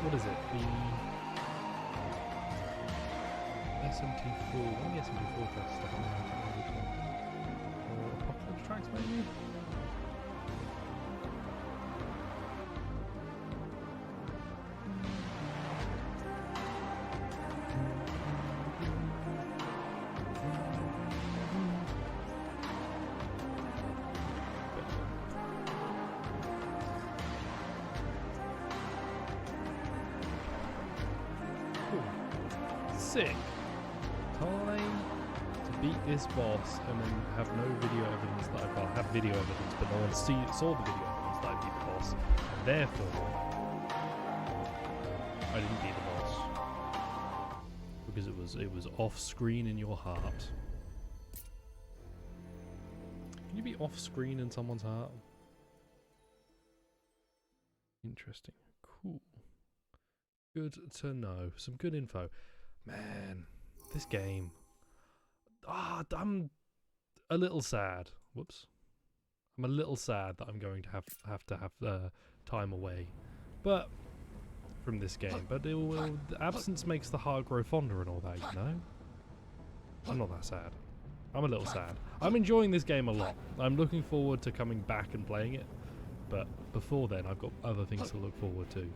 what is it? The SMT4. One of the SMT4 tracks stuff in there. I can't remember which one. Or Apocalypse tracks, maybe? Sick. Time to beat this boss and then have no video evidence that I have video evidence, but no one saw the video evidence that I beat the boss. And therefore, I didn't beat the boss because it was off screen in your heart. Can you be off screen in someone's heart? Interesting. Cool. Good to know. Some good info. Man, this game. I'm a little sad. Whoops. I'm a little sad that I'm going to have to have time away, but from this game. But it will. The absence makes the heart grow fonder and all that, you know. I'm not that sad. I'm a little sad. I'm enjoying this game a lot. I'm looking forward to coming back and playing it. But before then, I've got other things to look forward to.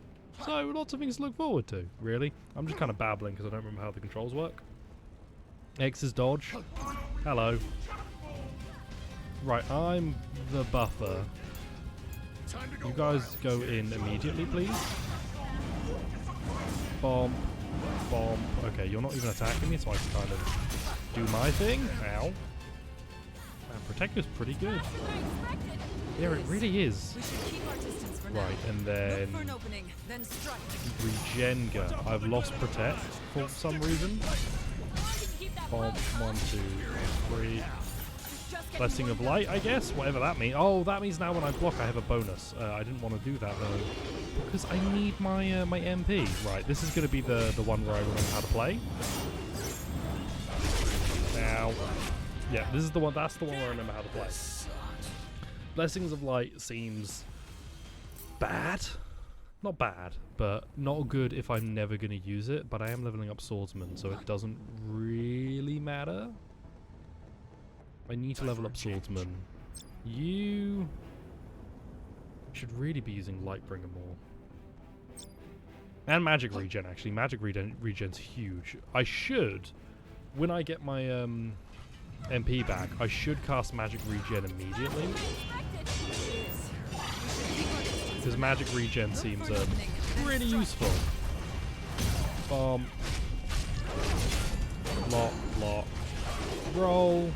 So, lots of things to look forward to, really. I'm just kind of babbling because I don't remember how the controls work. X is dodge. Hello. Right, I'm the buffer. You guys go in immediately, please. Bomb. Bomb. Okay, you're not even attacking me, so I can kind of do my thing. Ow. And Protector's pretty good. Yeah, it really is. Right, and then Regenga. I've lost Protect for some reason. Bomb, 1, 2, 3. Blessing of Light, I guess. Whatever that means. Oh, that means now when I block, I have a bonus. I didn't want to do that though, because I need my my MP. Right, this is going to be the one where I remember how to play. Now, yeah, this is the one. That's the one where I remember how to play. Blessings of Light seems bad. Not bad, but not good if I'm never going to use it. But I am leveling up Swordsman, so it doesn't really matter. I need to level up Swordsman. You should really be using Lightbringer more. And Magic Regen, actually. Magic Regen's huge. I should, when I get my MP back, I should cast Magic Regen immediately. Because Magic Regen seems pretty useful. Bomb. Block, block. Roll.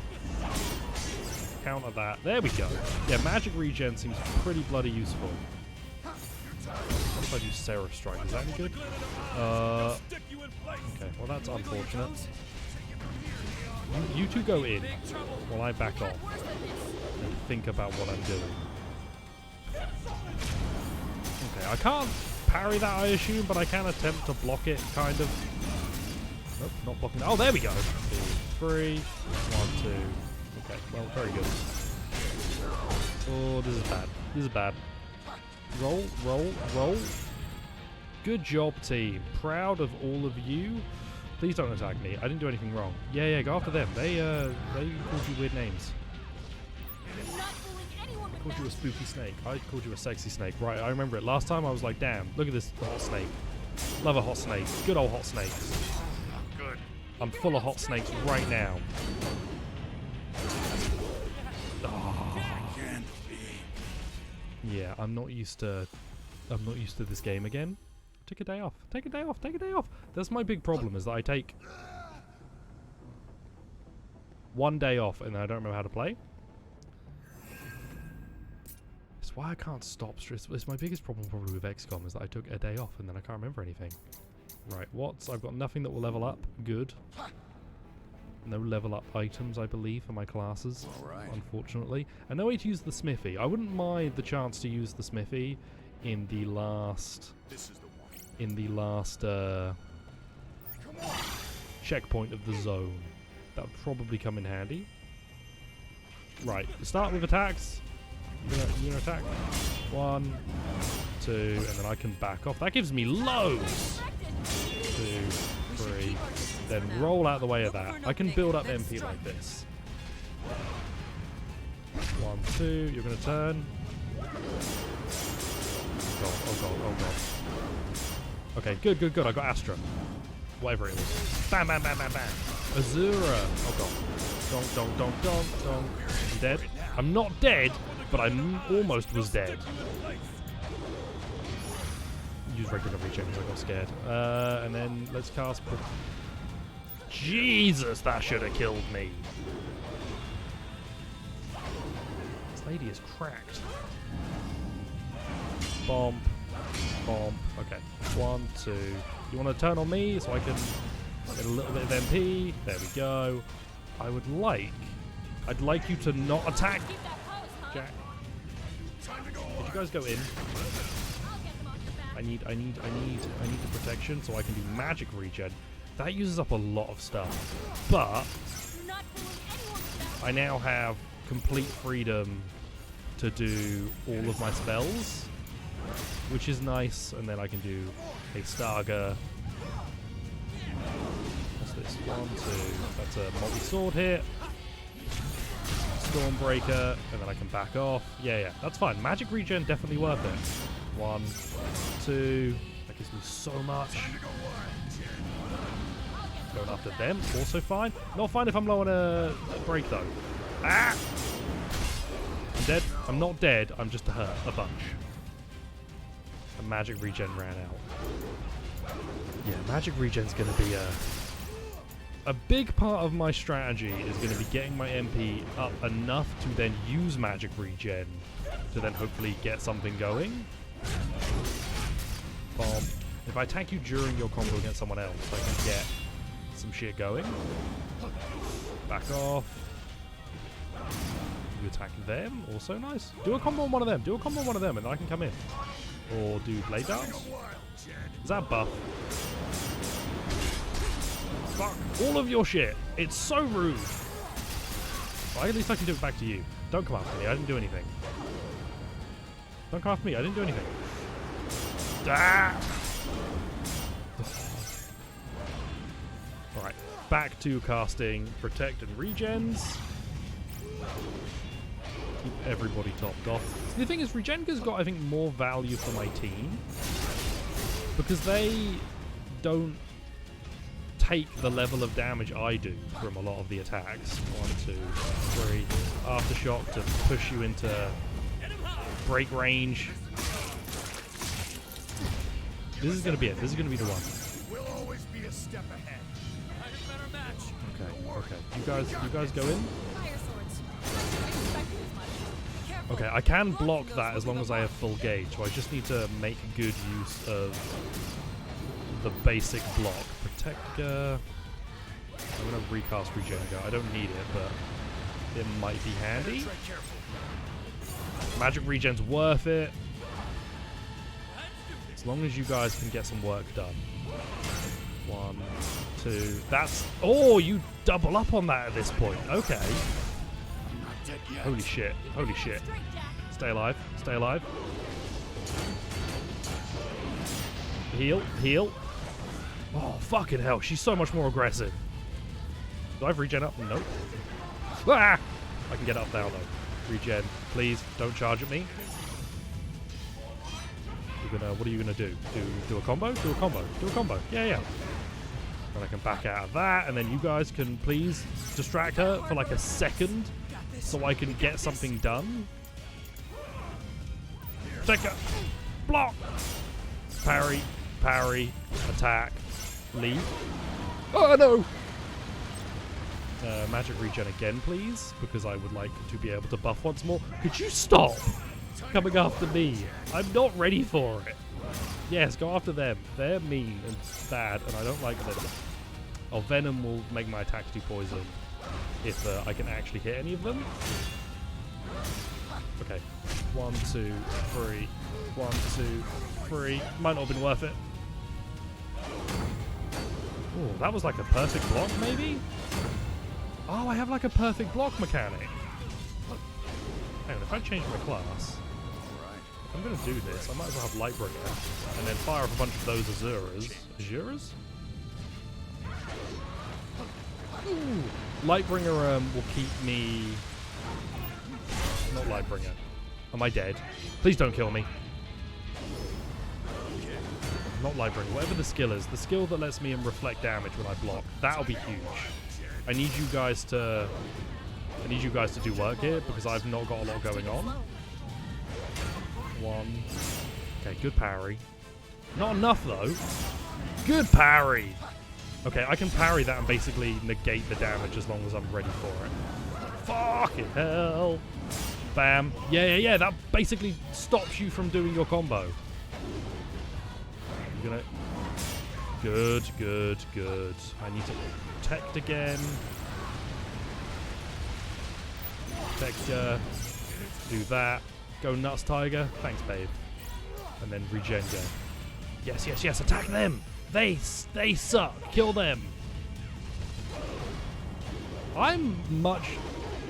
Counter that. There we go. Yeah, Magic Regen seems pretty bloody useful. What if I do Seraph Strike? Is that any good? Okay, well that's unfortunate. You two go in while I back off and think about what I'm doing. Okay, I can't parry that, I assume, but I can attempt to block it, kind of. Nope, not blocking. Oh, there we go. 2, 3, 1, 2. Okay, well, very good. Oh, this is bad. This is bad. Roll, roll, roll. Good job, team. Proud of all of you. Please don't attack me. I didn't do anything wrong. Yeah, yeah, go after them. They called you weird names. I called you a spooky snake. I called you a sexy snake. Right, I remember it. Last time I was like, damn, look at this hot snake. Love a hot snake. Good old hot snakes. Good. I'm full of hot snakes right now. Oh. Yeah, I'm not used to this game again. Take a day off. Take a day off. Take a day off. That's my big problem, is that I take one day off and then I don't remember how to play. It's why I can't stop. It's my biggest problem probably with XCOM, is that I took a day off and then I can't remember anything. Right, what's... I've got nothing that will level up. Good. No level up items, I believe, for my classes, unfortunately. And no way to use the smithy. I wouldn't mind the chance to use the smithy in the last... checkpoint of the zone. That would probably come in handy. Right, start with attacks. You're gonna attack. 1, 2, 2, and then I can back off. That gives me loads. 2, 3, then roll out the way of that. I can build up MP like this. 1, 2, you're going to turn. Oh god, oh god. Okay, good, good, good. I got Astra. Whatever it was. Bam, bam, bam, bam, bam. Azura. Oh god. Donk, donk, donk, donk, donk. I'm dead. I'm not dead, but I almost was dead. Use regular regen because I got scared. And then let's cast... Jesus, that should have killed me. This lady is cracked. Bomb. Bomb. Okay. 1, 2. You want to turn on me so I can get a little bit of MP? There we go. I'd like you to not attack. Jack. Did you guys go in? I need the protection so I can do magic regen. That uses up a lot of stuff. But I now have complete freedom to do all of my spells, which is nice. And then I can do a Starga. What's this? 1, 2. That's a multi-sword hit. Stormbreaker, and then I can back off. Yeah, that's fine. Magic regen definitely worth it. 1, 2. That gives me so much. Going after them, also fine. Not fine if I'm low on a break though. Ah! I'm dead. I'm not dead. I'm just hurt a bunch. The magic regen ran out. Yeah, magic regen's going to be a big part of my strategy is going to be getting my MP up enough to then use magic regen to then hopefully get something going. Bomb. If I attack you during your combo against someone else, I can get some shit going. Back off. You attack them, also nice. Do a combo on one of them. Do a combo on one of them, and then I can come in. Or do blade dance. Is that buff? Fuck all of your shit. It's so rude. Well, at least I can do it back to you. Don't come after me. I didn't do anything. Don't come after me. I didn't do anything. Ah! Alright. Back to casting Protect and Regens. Keep everybody topped off. So the thing is, Regenga's got, I think, more value for my team. Because they don't take the level of damage I do from a lot of the attacks. 1, 2, 3. Aftershock to push you into break range. This is going to be it. This is going to be the one. We'll always be a step ahead. Okay. You guys go in. Okay, I can block that as long as I have full gauge, so I just need to make good use of the basic block. Protector. I'm going to recast Regenga. I don't need it, but it might be handy. Magic Regen's worth it. As long as you guys can get some work done. 1, 2. That's... Oh, you double up on that at this point. Okay. Holy shit. Holy shit. Stay alive. Stay alive. Heal. Heal. Oh, fucking hell. She's so much more aggressive. Do I have regen up? Nope. Ah! I can get up now, though. Regen. Please, don't charge at me. What are you gonna do? Do a combo? Do a combo. Do a combo. Yeah. And I can back out of that, and then you guys can please distract her for like a second so I can get something done. Take her. Block. Parry. Parry. Attack. Leave. Oh no! Magic regen again, please, because I would like to be able to buff once more. Could you stop coming after me? I'm not ready for it. Yes, go after them. They're mean and bad, and I don't like them. Oh, Venom will make my attacks do poison if I can actually hit any of them. Okay. 1, 2, 3. 1, 2, 3. Might not have been worth it. Oh, that was like a perfect block, maybe? Oh, I have like a perfect block mechanic. Hang on, if I change my class... I'm going to do this, I might as well have Lightbringer, and then fire off a bunch of those Azuras. Azuras? Ooh. Lightbringer will keep me... Not Lightbringer. Am I dead? Please don't kill me. Not Lightbringer. Whatever the skill is. The skill that lets me reflect damage when I block. That'll be huge. I need you guys to do work here because I've not got a lot going on. One. Okay, good parry. Not enough though. Good parry. Okay, I can parry that and basically negate the damage as long as I'm ready for it. Fucking hell. Bam. Yeah. That basically stops you from doing your combo. You're gonna... Good. I need to protect again. Protect, do that. Go nuts, Tiger. Thanks, babe. And then regen go. Yes. Attack them. They suck. Kill them. I'm much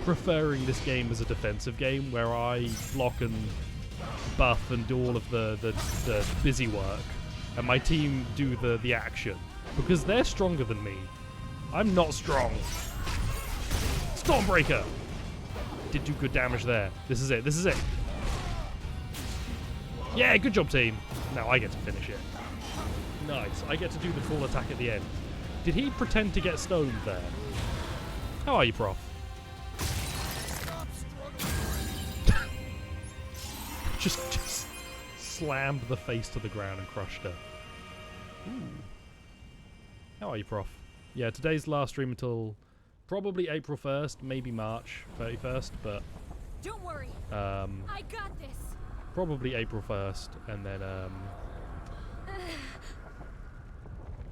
preferring this game as a defensive game where I block and buff and do all of the busy work, and my team do the action because they're stronger than me. I'm not strong. Stormbreaker. Did do good damage there. This is it. Yeah, good job, team. Now I get to finish it. Nice. I get to do the full attack at the end. Did he pretend to get stoned there? How are you, Prof? just slammed the face to the ground and crushed her. Ooh. How are you, Prof? Yeah, today's last stream until probably April 1st, maybe March 31st, but... Don't worry. I got this. Probably April 1st,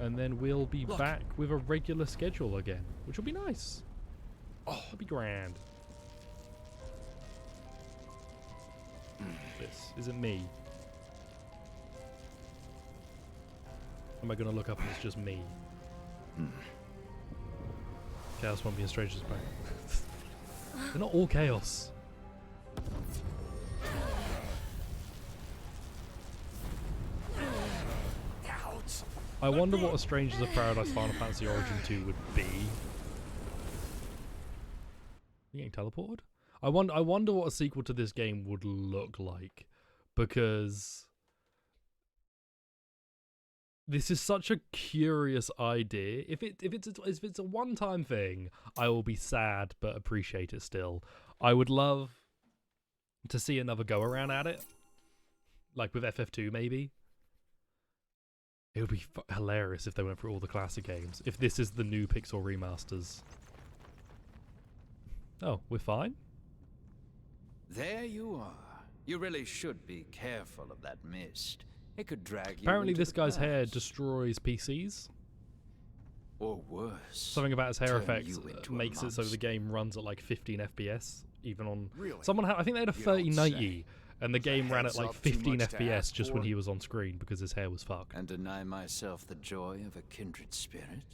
and then we'll be back with a regular schedule again, which will be nice. Oh, it'll be grand. This isn't me. Am I gonna look up and it's just me? Chaos won't be a stranger's back. They're not all chaos. I wonder what a Strangers of Paradise Final Fantasy Origin 2 would be. You getting teleported? I wonder what a sequel to this game would look like, because this is such a curious idea. If it's a one-time thing, I will be sad but appreciate it still. I would love to see another go around at it, like with FF2 maybe. It would be hilarious if they went through all the classic games. If this is the new Pixel remasters. Oh, we're fine? There you are. You really should be careful of that mist. It could drag you Apparently into this the guy's hair past. destroys PCs. Or worse. Something about his hair turn effects you into a makes it so the monster. game runs at like 15 FPS, even on... Really? Someone I think they had a You don't 3090, and the game ran at heads like up too 15 much to FPS ask just when for? he was on screen because his hair was fucked. And deny myself the joy of a kindred spirit?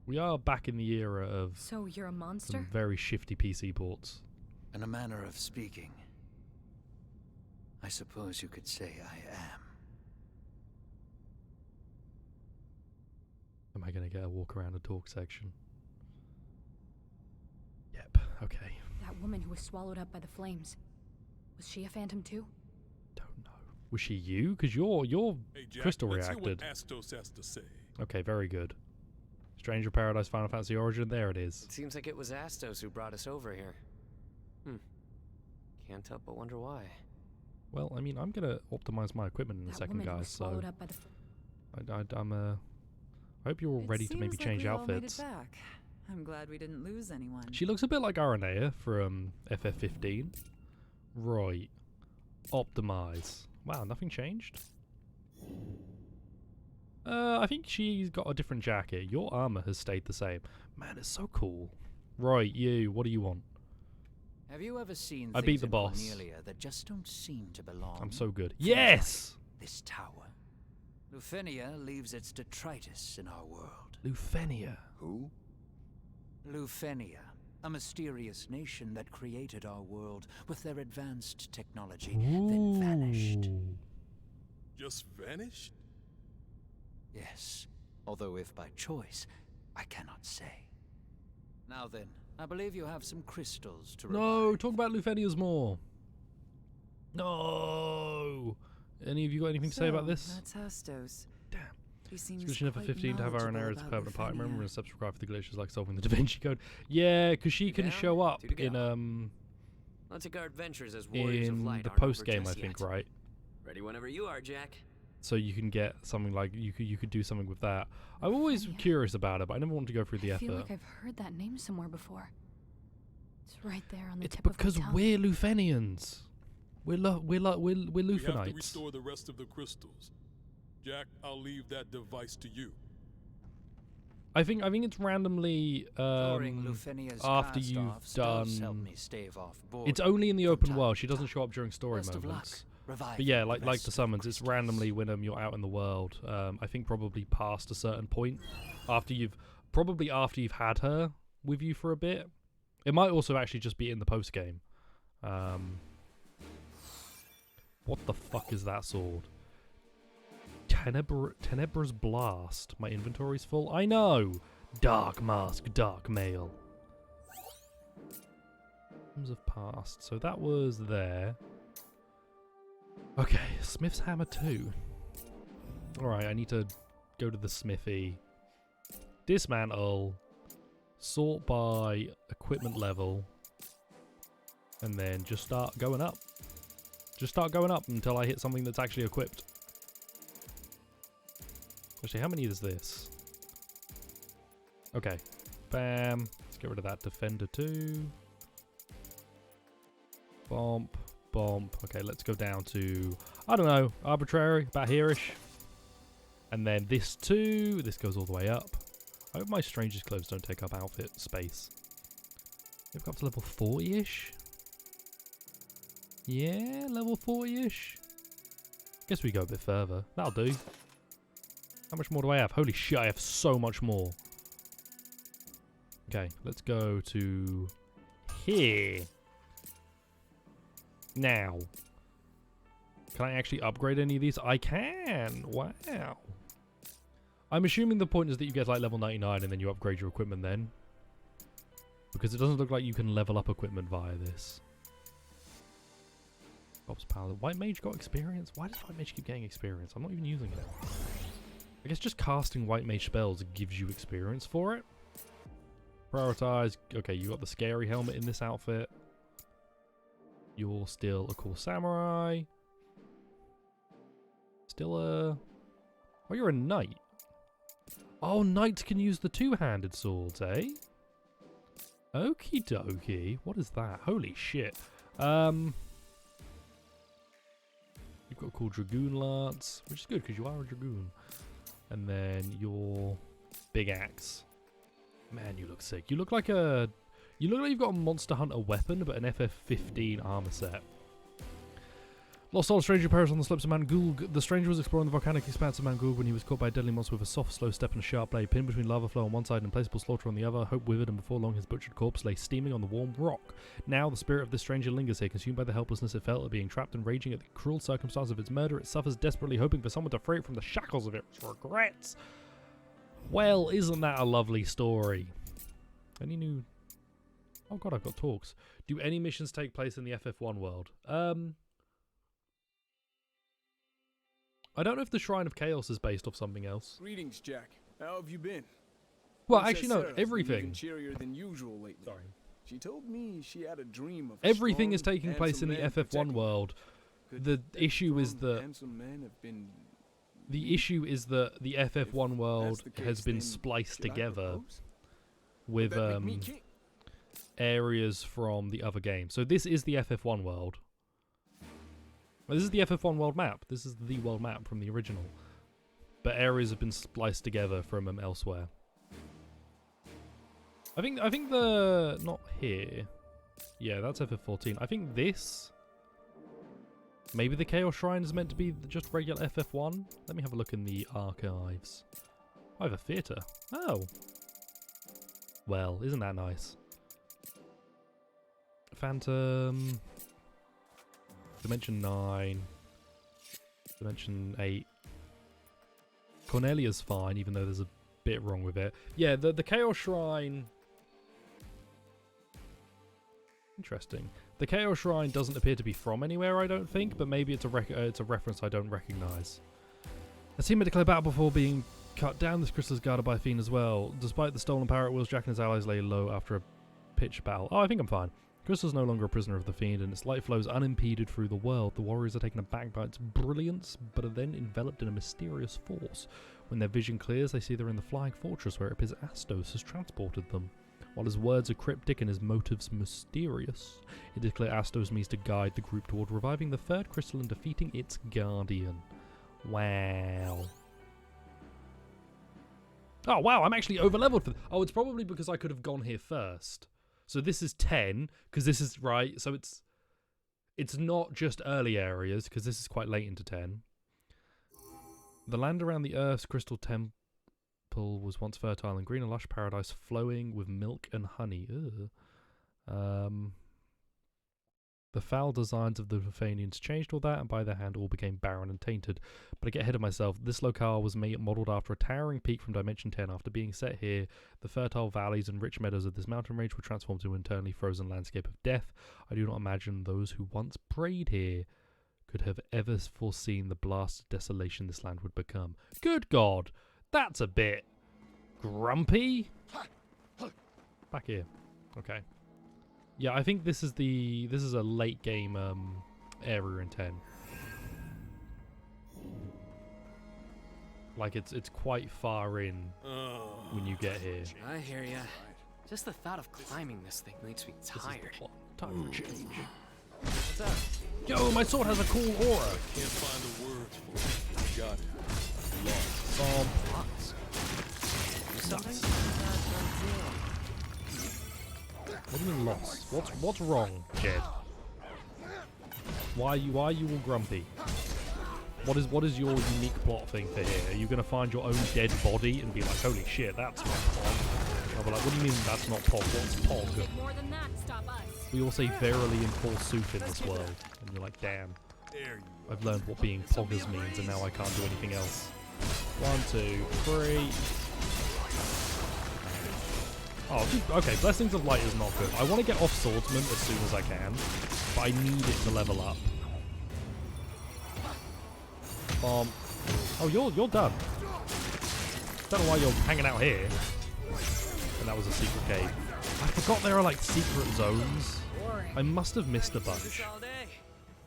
We are back in the era of So you're a some monster? very shifty PC ports. In a manner of speaking, I suppose you could say I am. Am I going to get a walk around and talk section? Yep, okay. That woman who was swallowed up by the flames. Was she a phantom too? Don't know. Was she you? Because your Hey, Jack, crystal let's hear reacted. what Astos has to say. Okay, very good. Stranger Paradise Final Fantasy Origin, there it is. It seems like it was Astos who brought us over here. Can't help but wonder why. Well, I mean, I'm going to optimize my equipment in a That second, woman who guys, was so swallowed up by the I hope you're all ready to maybe change outfits. Back. I'm glad we didn't lose anyone. She looks a bit like Aranea from FF15. Right. Optimize. Wow, nothing changed? I think she's got a different jacket. Your armor has stayed the same. Man, it's so cool. Right, you. What do you want? Have you ever seen I things beat the in boss. Cornelia that just don't seem to belong? I'm so good. Things Yes! like this tower. Lufenia leaves its detritus in our world. Lufenia. Who? Lufenia, a mysterious nation that created our world with their advanced technology, then vanished. Ooh. just vanished? Yes, although if by choice, I cannot say. Now then, I believe you have some crystals to No, revive. talk about Lufenias more. No. Any of you got anything to say about this? That's Astos. Damn. He seems Subscription for quite 15 to have Iron knowledgeable Arrow as a about permanent party member Lufenia. and subscribe for the glitches like solving the Da Vinci Code. Yeah, because she can down? show up Two to go. in Let's take our adventures as warriors of in light the aren't over post game, I just think, yet. right? Ready whenever you are, Jack. So you can get something like you could do something with that. I'm always curious about it, but I never want to go through the I effort. feel like I've heard that name somewhere before. It's right there on the It's tip of my because tongue. we're Lufenians. We're We have to Lufenites. restore the rest of the crystals. Jack, I'll leave that device to you. I think it's randomly Storing Lufenia's after cast-offs you've does help done. me stave off It's boredom only in the from open time world. to She doesn't time. show up during story Best of luck. moments. Reviving But yeah, like the the rest of summons, it's crystals. randomly when you're out in the world. I think probably past a certain point, after you've had her with you for a bit. It might also actually just be in the post game. What the fuck is that sword? Tenebra's Blast. My inventory's full. I know. Dark Mask, Dark Mail. Items of past. So that was there. Okay, Smith's Hammer 2. Alright, I need to go to the smithy. Dismantle. Sort by equipment level. And then just start going up. Just start going up until I hit something that's actually equipped. Actually, how many is this? Okay. Bam. Let's get rid of that Defender 2. Bomp. Bomp. Okay, let's go down to, I don't know, arbitrary, about here-ish. And then this 2. This goes all the way up. I hope my strangest clothes don't take up outfit space. They've got up to level 40-ish. Yeah, level 40-ish. Guess we go a bit further. That'll do. How much more do I have? Holy shit, I have so much more. Okay, let's go to here. Now. Can I actually upgrade any of these? I can. Wow. I'm assuming the point is that you get like level 99 and then you upgrade your equipment then. Because it doesn't look like you can level up equipment via this. Ops power. White Mage got experience? Why does White Mage keep getting experience? I'm not even using it. I guess just casting White Mage spells gives you experience for it. Prioritize. Okay, you got the scary helmet in this outfit. You're still a cool samurai. Still a... Oh, you're a knight. Oh, knights can use the two-handed swords, eh? Okie dokie. What is that? Holy shit. You've got a cool Dragoon Lance, which is good because you are a Dragoon. And then your big axe. Man, you look sick. You look like you've got a Monster Hunter weapon, but an FF15 armor set. Lost Soul Stranger perished on the slopes of Mount Gulg. The stranger was exploring the volcanic expanse of Mount Gulg when he was caught by a deadly monster with a soft, slow step and a sharp blade, pinned between lava flow on one side and implacable slaughter on the other. Hope withered, and before long his butchered corpse lay steaming on the warm rock. Now the spirit of this stranger lingers here, consumed by the helplessness it felt at being trapped and raging at the cruel circumstance of its murder. It suffers desperately, hoping for someone to free it from the shackles of its regrets. Well, isn't that a lovely story? Any new... Oh god, I've got talks. Do any missions take place in the FF1 world? I don't know if the Shrine of Chaos is based off something else. Greetings, Jack. How have you been? Well, Princess actually, no, Sarah's been everything. even cheerier than usual lately. Sorry. She told me she had a dream of a Everything is strong, taking place in the handsome man FF1 protecting her. world. Could The that issue is strong, that handsome man have been the issue is that the FF1 world the case, has been then spliced should I together propose? with That make me king? areas from the other game. So this is the FF1 world. Well, this is the FF1 world map. This is the world map from the original. But areas have been spliced together from elsewhere. I think the... Not here. Yeah, that's FF14. I think this... Maybe the Chaos Shrine is meant to be just regular FF1? Let me have a look in the archives. I have a theatre. Oh. Well, isn't that nice? Phantom... Dimension 9... Dimension 8. Cornelia's fine, even though there's a bit wrong with it. Yeah, the Chaos Shrine... Interesting. The Chaos Shrine doesn't appear to be from anywhere, I don't think, but maybe it's a reference I don't recognise. A team made a clear battle before being cut down. This crystal is guarded by a fiend as well. Despite the stolen power at wheels, Jack and his allies lay low after a pitched battle. Oh, I think I'm fine. Crystal's no longer a prisoner of the fiend, and its light flows unimpeded through the world. The warriors are taken aback by its brilliance, but are then enveloped in a mysterious force. When their vision clears, they see they're in the flying fortress where it appears Astos has transported them. While his words are cryptic and his motives mysterious, it is clear Astos means to guide the group toward reviving the third crystal and defeating its guardian. Wow. Oh, wow, I'm actually over-leveled for... Oh, it's probably because I could have gone here first. So this is 10, because this is... Right, so it's not just early areas, because this is quite late into 10. The land around the Earth's crystal temple was once fertile and green, a lush paradise flowing with milk and honey. The foul designs of the Ruthenians changed all that, and by their hand all became barren and tainted. But I get ahead of myself. This locale was modelled after a towering peak from Dimension 10. After being set here, the fertile valleys and rich meadows of this mountain range were transformed into an eternally frozen landscape of death. I do not imagine those who once prayed here could have ever foreseen the blasted desolation this land would become. Good God! That's a bit grumpy. Back here. Okay. Yeah, I think this is a late game area in 10. Like it's quite far in when you get here. I hear ya. Just the thought of climbing this thing makes me tired. Time for change. What's up? Yo, my sword has a cool aura. Can't find the words for it. Got it. Lost. What do you mean lost? What's wrong, Jed? Why are you all grumpy? What is your unique plot thing for here? Are you gonna find your own dead body and be like, holy shit, that's not Pog? I'll be like, what do you mean that's not Pog? What's Pog? More than that, stop us. We all say verily in full suit in this world, and you're like, damn. There you I've learned what being poggers means, and now I can't do anything else. 1, 2, 3. Oh, okay, Blessings of Light is not good. I want to get off Swordsman as soon as I can, but I need it to level up. Oh, you're done. Don't know why you're hanging out here. And that was a secret cave. I forgot there are like secret zones. I must have missed a bunch.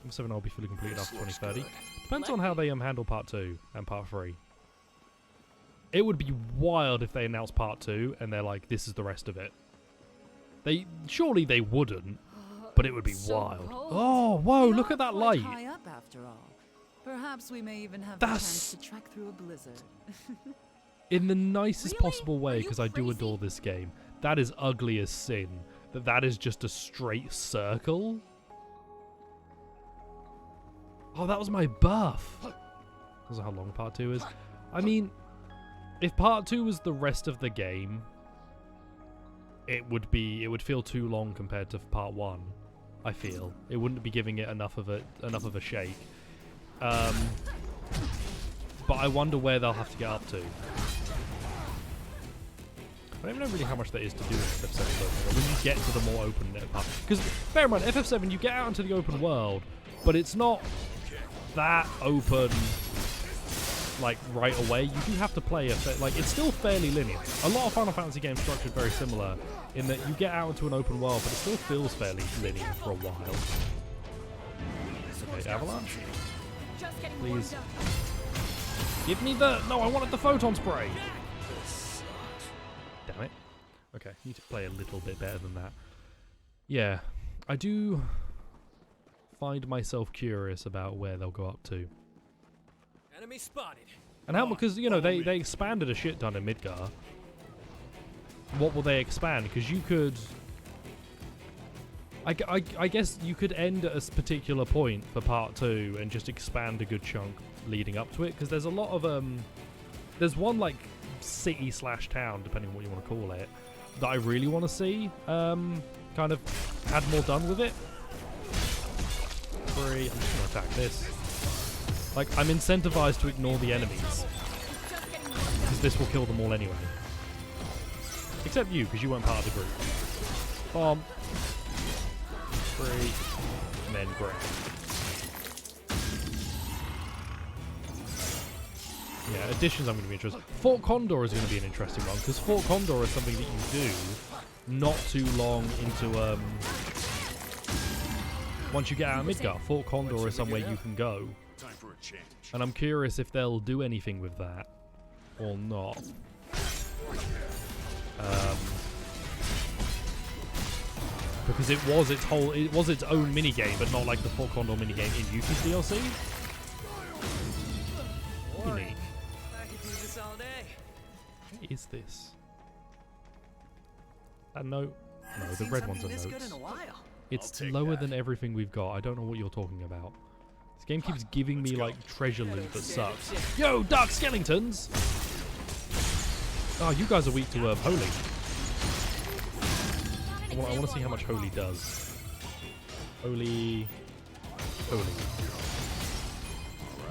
I'm 7 I'll be fully completed after 2030. Depends on how they handle part 2 and part 3. It would be wild if they announced part 2 and they're like, this is the rest of it. Surely they wouldn't, but it would be wild. Oh, whoa, look at that light. High up after all. Perhaps we may even have the chance to trek through a blizzard. In the nicest possible way, because I do adore this game. That is ugly as sin. That is just a straight circle. Oh, that was my buff. That's how long part 2 is. I mean, if part 2 was the rest of the game, it would feel too long compared to part 1. I feel it wouldn't be giving it enough of a shake. But I wonder where they'll have to get up to. I don't even know really how much there is to do in FF7 when you get to the more open part. Because bear in mind, FF7 you get out into the open world, but it's not that open like right away. You do have to play it's still fairly linear. A lot of Final Fantasy games structured very similar in that you get out into an open world, but it still feels fairly linear for a while. Okay, Avalanche. Please. Give me the... No, I wanted the photon spray. Damn it. Okay, need to play a little bit better than that. Yeah, I do find myself curious about where they'll go up to. Enemy spotted. And how, because, you know, they expanded a shit ton in Midgar. What will they expand? Because you could... I guess you could end at a particular point for part 2 and just expand a good chunk leading up to it. Because there's a lot of... There's one, like, city/town, depending on what you want to call it, that I really want to see kind of had more done with it. I'm just going to attack this. Like, I'm incentivized to ignore the enemies. Because this will kill them all anyway. Except you, because you weren't part of the group. Bomb. Free. And then grab. Yeah, additions I'm going to be interested. Fort Condor is going to be an interesting one, because Fort Condor is something that you do not too long into, once you get out of Midgar. Fort Condor is somewhere you can go. And I'm curious if they'll do anything with that or not. Because it was its own minigame, but not like the Fort Condor minigame in Yuki's DLC. Unique. What is this? A note? No, the red one's a note. It's lower than everything we've got. I don't know what you're talking about. This game keeps giving me like treasure loot that sucks. Yo, Dark Skeletons! Oh, you guys are weak to Holy. I want to see how much Holy does. Holy.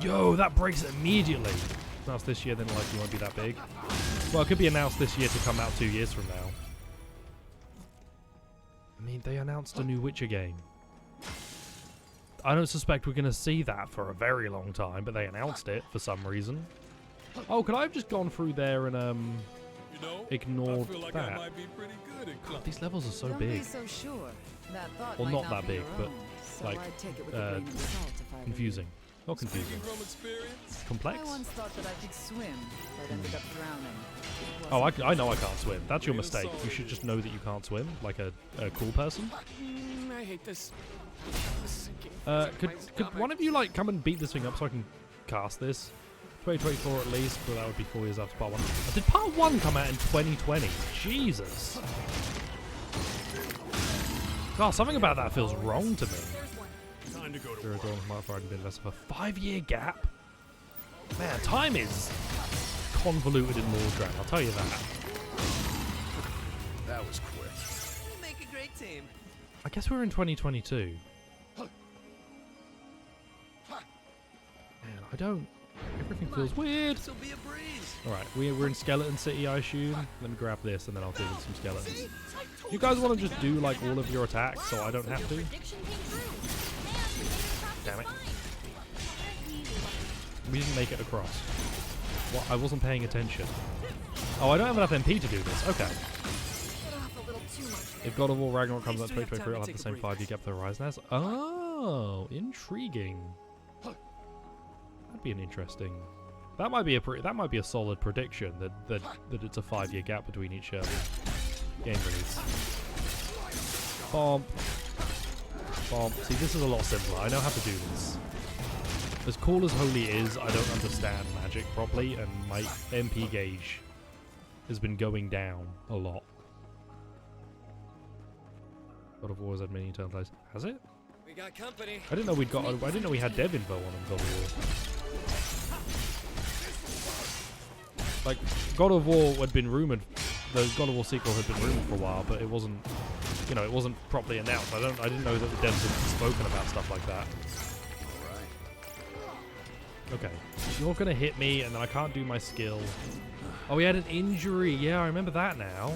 Yo, that breaks it immediately. Announced this year, then likely won't be that big. Well, it could be announced this year to come out 2 years from now. I mean, they announced a new Witcher game. I don't suspect we're going to see that for a very long time, but they announced it for some reason. Oh, could I have just gone through there and ignored that? God, these levels are so big. Well, not that big, but like confusing. Not confusing. Complex? I once thought that I could swim, but ended up drowning. Oh, I know I can't swim. That's your mistake. You should just know that you can't swim, like a cool person. I hate this. Could one of you like come and beat this thing up so I can cast this? 2024 at least, but that would be 4 years after part 1. Did part 1 come out in 2020? Jesus. God, something about that feels wrong to me. Zero Dawn might have already been less of a 5-year gap. Man, time is convoluted in Lordran, I'll tell you that. That was quick. You make a great team. I guess we're in 2022. Man, I don't... Everything feels weird. This'll be a breeze. Alright, we're in Skeleton City, I assume. Let me grab this and then I'll deal with some skeletons. You guys want to just do like all of your attacks so I don't have to? Damn it. We didn't make it across. What? I wasn't paying attention. Oh, I don't have enough MP to do this. Okay. If God of War Ragnarok comes out 2023, it'll have the same 5-year gap the Horizon has. Oh, intriguing. That'd be an interesting. That might be a solid prediction that it's a 5-year gap between each game release. Bomb. Bomb. See, this is a lot simpler. I know how to do this. As cool as Holy is, I don't understand magic properly, and my MP gauge has been going down a lot. God of War has had many turn plays. Has it? We got company. I didn't know we'd got. I didn't know we had dev info on God of War. Like God of War had been rumored. The God of War sequel had been rumored for a while, but it wasn't. You know, it wasn't properly announced. I didn't know that the devs had spoken about stuff like that. Okay, you're gonna hit me, and then I can't do my skill. Oh, he had an injury. Yeah, I remember that now.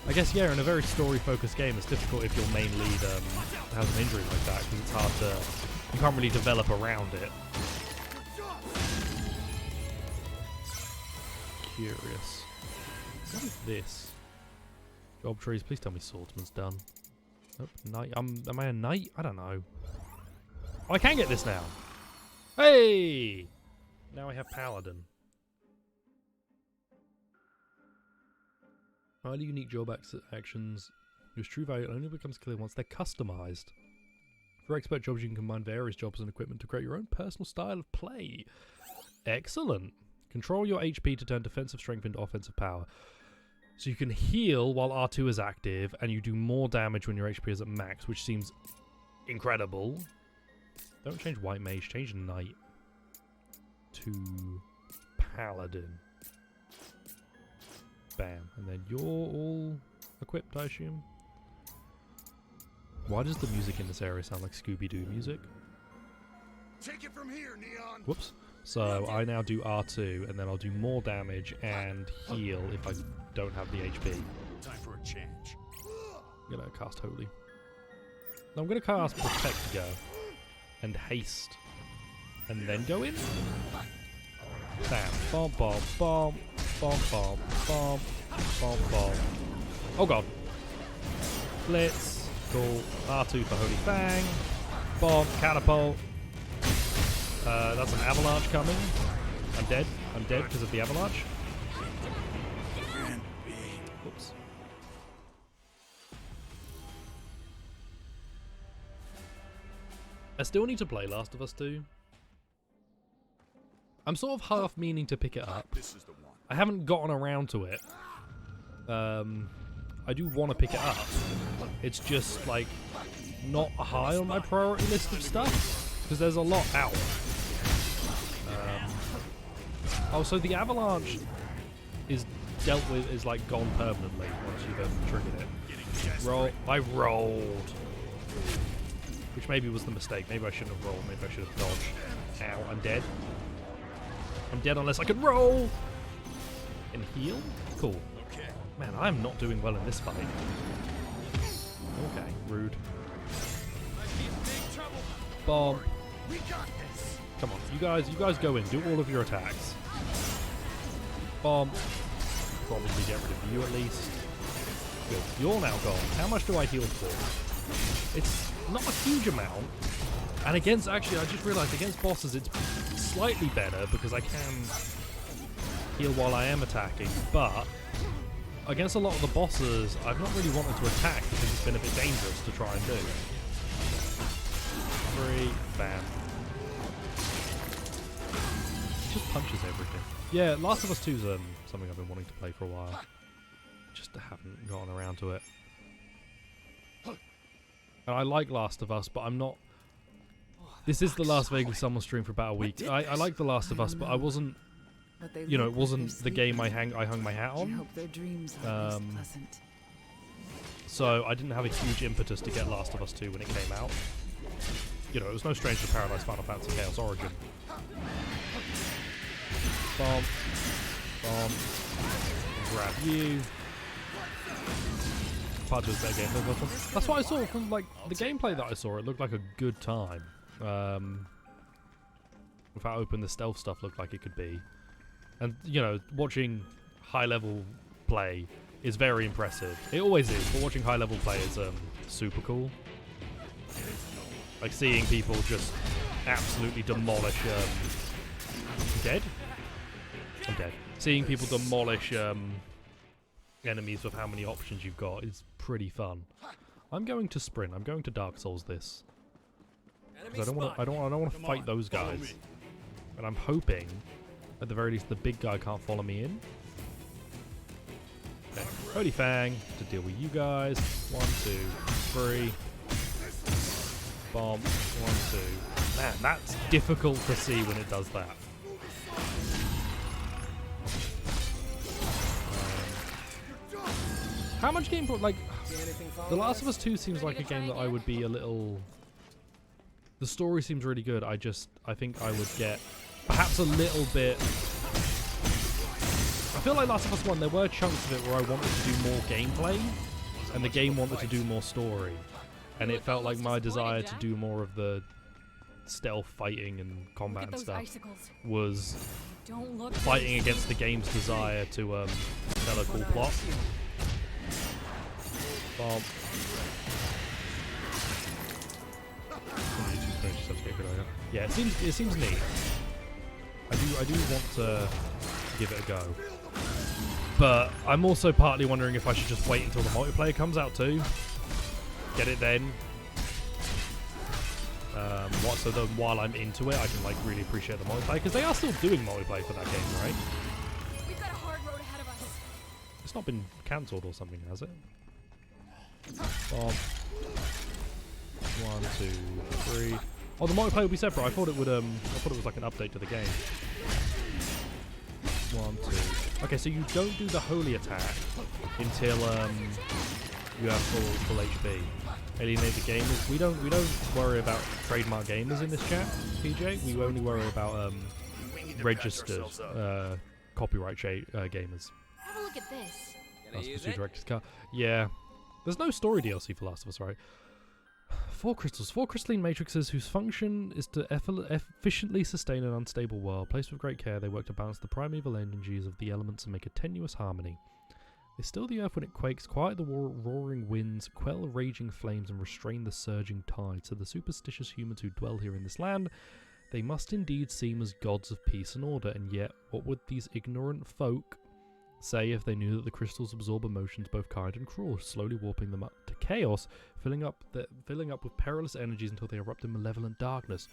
I guess, yeah, in a very story-focused game, it's difficult if your main lead has an injury like that, because it's hard to... You can't really develop around it. Curious. What is this? Job trees, please tell me swordsman's done. Nope, knight. Am I a knight? I don't know. Oh, I can get this now. Hey! Now I have paladin. Highly unique job actions whose true value only becomes clear once they're customized. For expert jobs, you can combine various jobs and equipment to create your own personal style of play. Excellent. Control your HP to turn defensive strength into offensive power. So you can heal while R2 is active, and you do more damage when your HP is at max, which seems incredible. Don't change White Mage, change Knight to Paladin. Bam. And then you're all equipped, I assume. Why does the music in this area sound like Scooby-Doo music? Take it from here, Neon. Whoops. So I now do R2, and then I'll do more damage and heal if I don't have the HP. Time for a change. I'm gonna cast Holy. No, I'm gonna cast Protect Go and Haste, and then go in. Bam! Bomb! Bomb! Bomb! Bomb! Bomb! Bomb! Bomb! Bomb! Oh god! Blitz. Cool. R2 for Holy Fang. Bomb. Catapult. That's an avalanche coming. I'm dead. I'm dead because of the avalanche. Oops. I still need to play Last of Us 2. I'm sort of half meaning to pick it up. This is the one. I haven't gotten around to it. I do want to pick it up. It's just like not high on my priority list of stuff because there's a lot out. Oh, so the avalanche is dealt with, is like gone permanently once you've triggered it. Roll. I rolled. Which maybe was the mistake. Maybe I shouldn't have rolled. Maybe I should have dodged. Ow, I'm dead. I'm dead unless I can roll! And heal? Cool. Man, I'm not doing well in this fight. Okay, rude. Bomb. Come on, you guys go in. Do all of your attacks. Bomb. Probably get rid of you at least. Good. You're now gone. How much do I heal for? It's not a huge amount. And against, actually, I just realised against bosses it's slightly better because I can heal while I am attacking. But against a lot of the bosses, I've not really wanted to attack because it's been a bit dangerous to try and do. 3, bam. Just punches everything. Yeah, Last of Us 2 is something I've been wanting to play for a while. Just haven't gotten around to it. And I like Last of Us, but I'm not... This is the last Vaguely Summer stream for about a week. I like The Last of Us, but I wasn't... You know, it wasn't the game I hung my hat on. So I didn't have a huge impetus to get Last of Us 2 when it came out. You know, it was no stranger to Paradise Final Fantasy Chaos Origin. Bomb. Bomb. Grab you. Part of the game. That's what I saw from like the gameplay that I saw. It looked like a good time. If I open the stealth stuff, looked like it could be. And you know, watching high level play is very impressive. It always is, but watching high level play is super cool. Like seeing people just absolutely demolish. I'm dead. I'm dead. Seeing people demolish enemies with how many options you've got is pretty fun. I'm going to sprint. I'm going to Dark Souls this. Because I don't want to fight those guys. And I'm hoping, at the very least, the big guy can't follow me in. Okay. Holy Fang to deal with you guys. 1, 2, 3. Bomb. 1, 2. Man, that's difficult to see when it does that. How much gameplay? Like, The Last of Us 2 seems like a game that I would be a little... The story seems really good. I think I would get perhaps a little bit... I feel like Last of Us 1, there were chunks of it where I wanted to do more gameplay, and the game wanted to do more story. And it felt like my desire to do more of the stealth fighting and combat and stuff was fighting against the game's desire to tell a cool plot. Bomb. Yeah, it seems neat. I do want to give it a go, but I'm also partly wondering if I should just wait until the multiplayer comes out too. Get it then. So that while I'm into it, I can like really appreciate the multiplayer because they are still doing multiplayer for that game, right? We've got a hard road ahead of us. It's not been cancelled or something, has it? Bomb. 1, 2, 3. Oh, the multiplayer will be separate. I thought it would. I thought it was like an update to the game. 1, 2. Okay, so you don't do the holy attack until you have full HP. alienate the gamers. We don't worry about trademark gamers in this chat, PJ. We only worry about registered copyright gamers. Have a look at this. That's the director's cut. Yeah. There's no story DLC for Last of Us, right? 4 crystals. 4 crystalline matrices whose function is to efficiently sustain an unstable world. Placed with great care, they work to balance the primeval energies of the elements and make a tenuous harmony. They still the earth when it quakes, quiet the roaring winds, quell raging flames, and restrain the surging tides. To the superstitious humans who dwell here in this land, they must indeed seem as gods of peace and order, and yet what would these ignorant folk say if they knew that the crystals absorb emotions both kind and cruel, slowly warping them up to chaos, filling up with perilous energies until they erupt in malevolent darkness.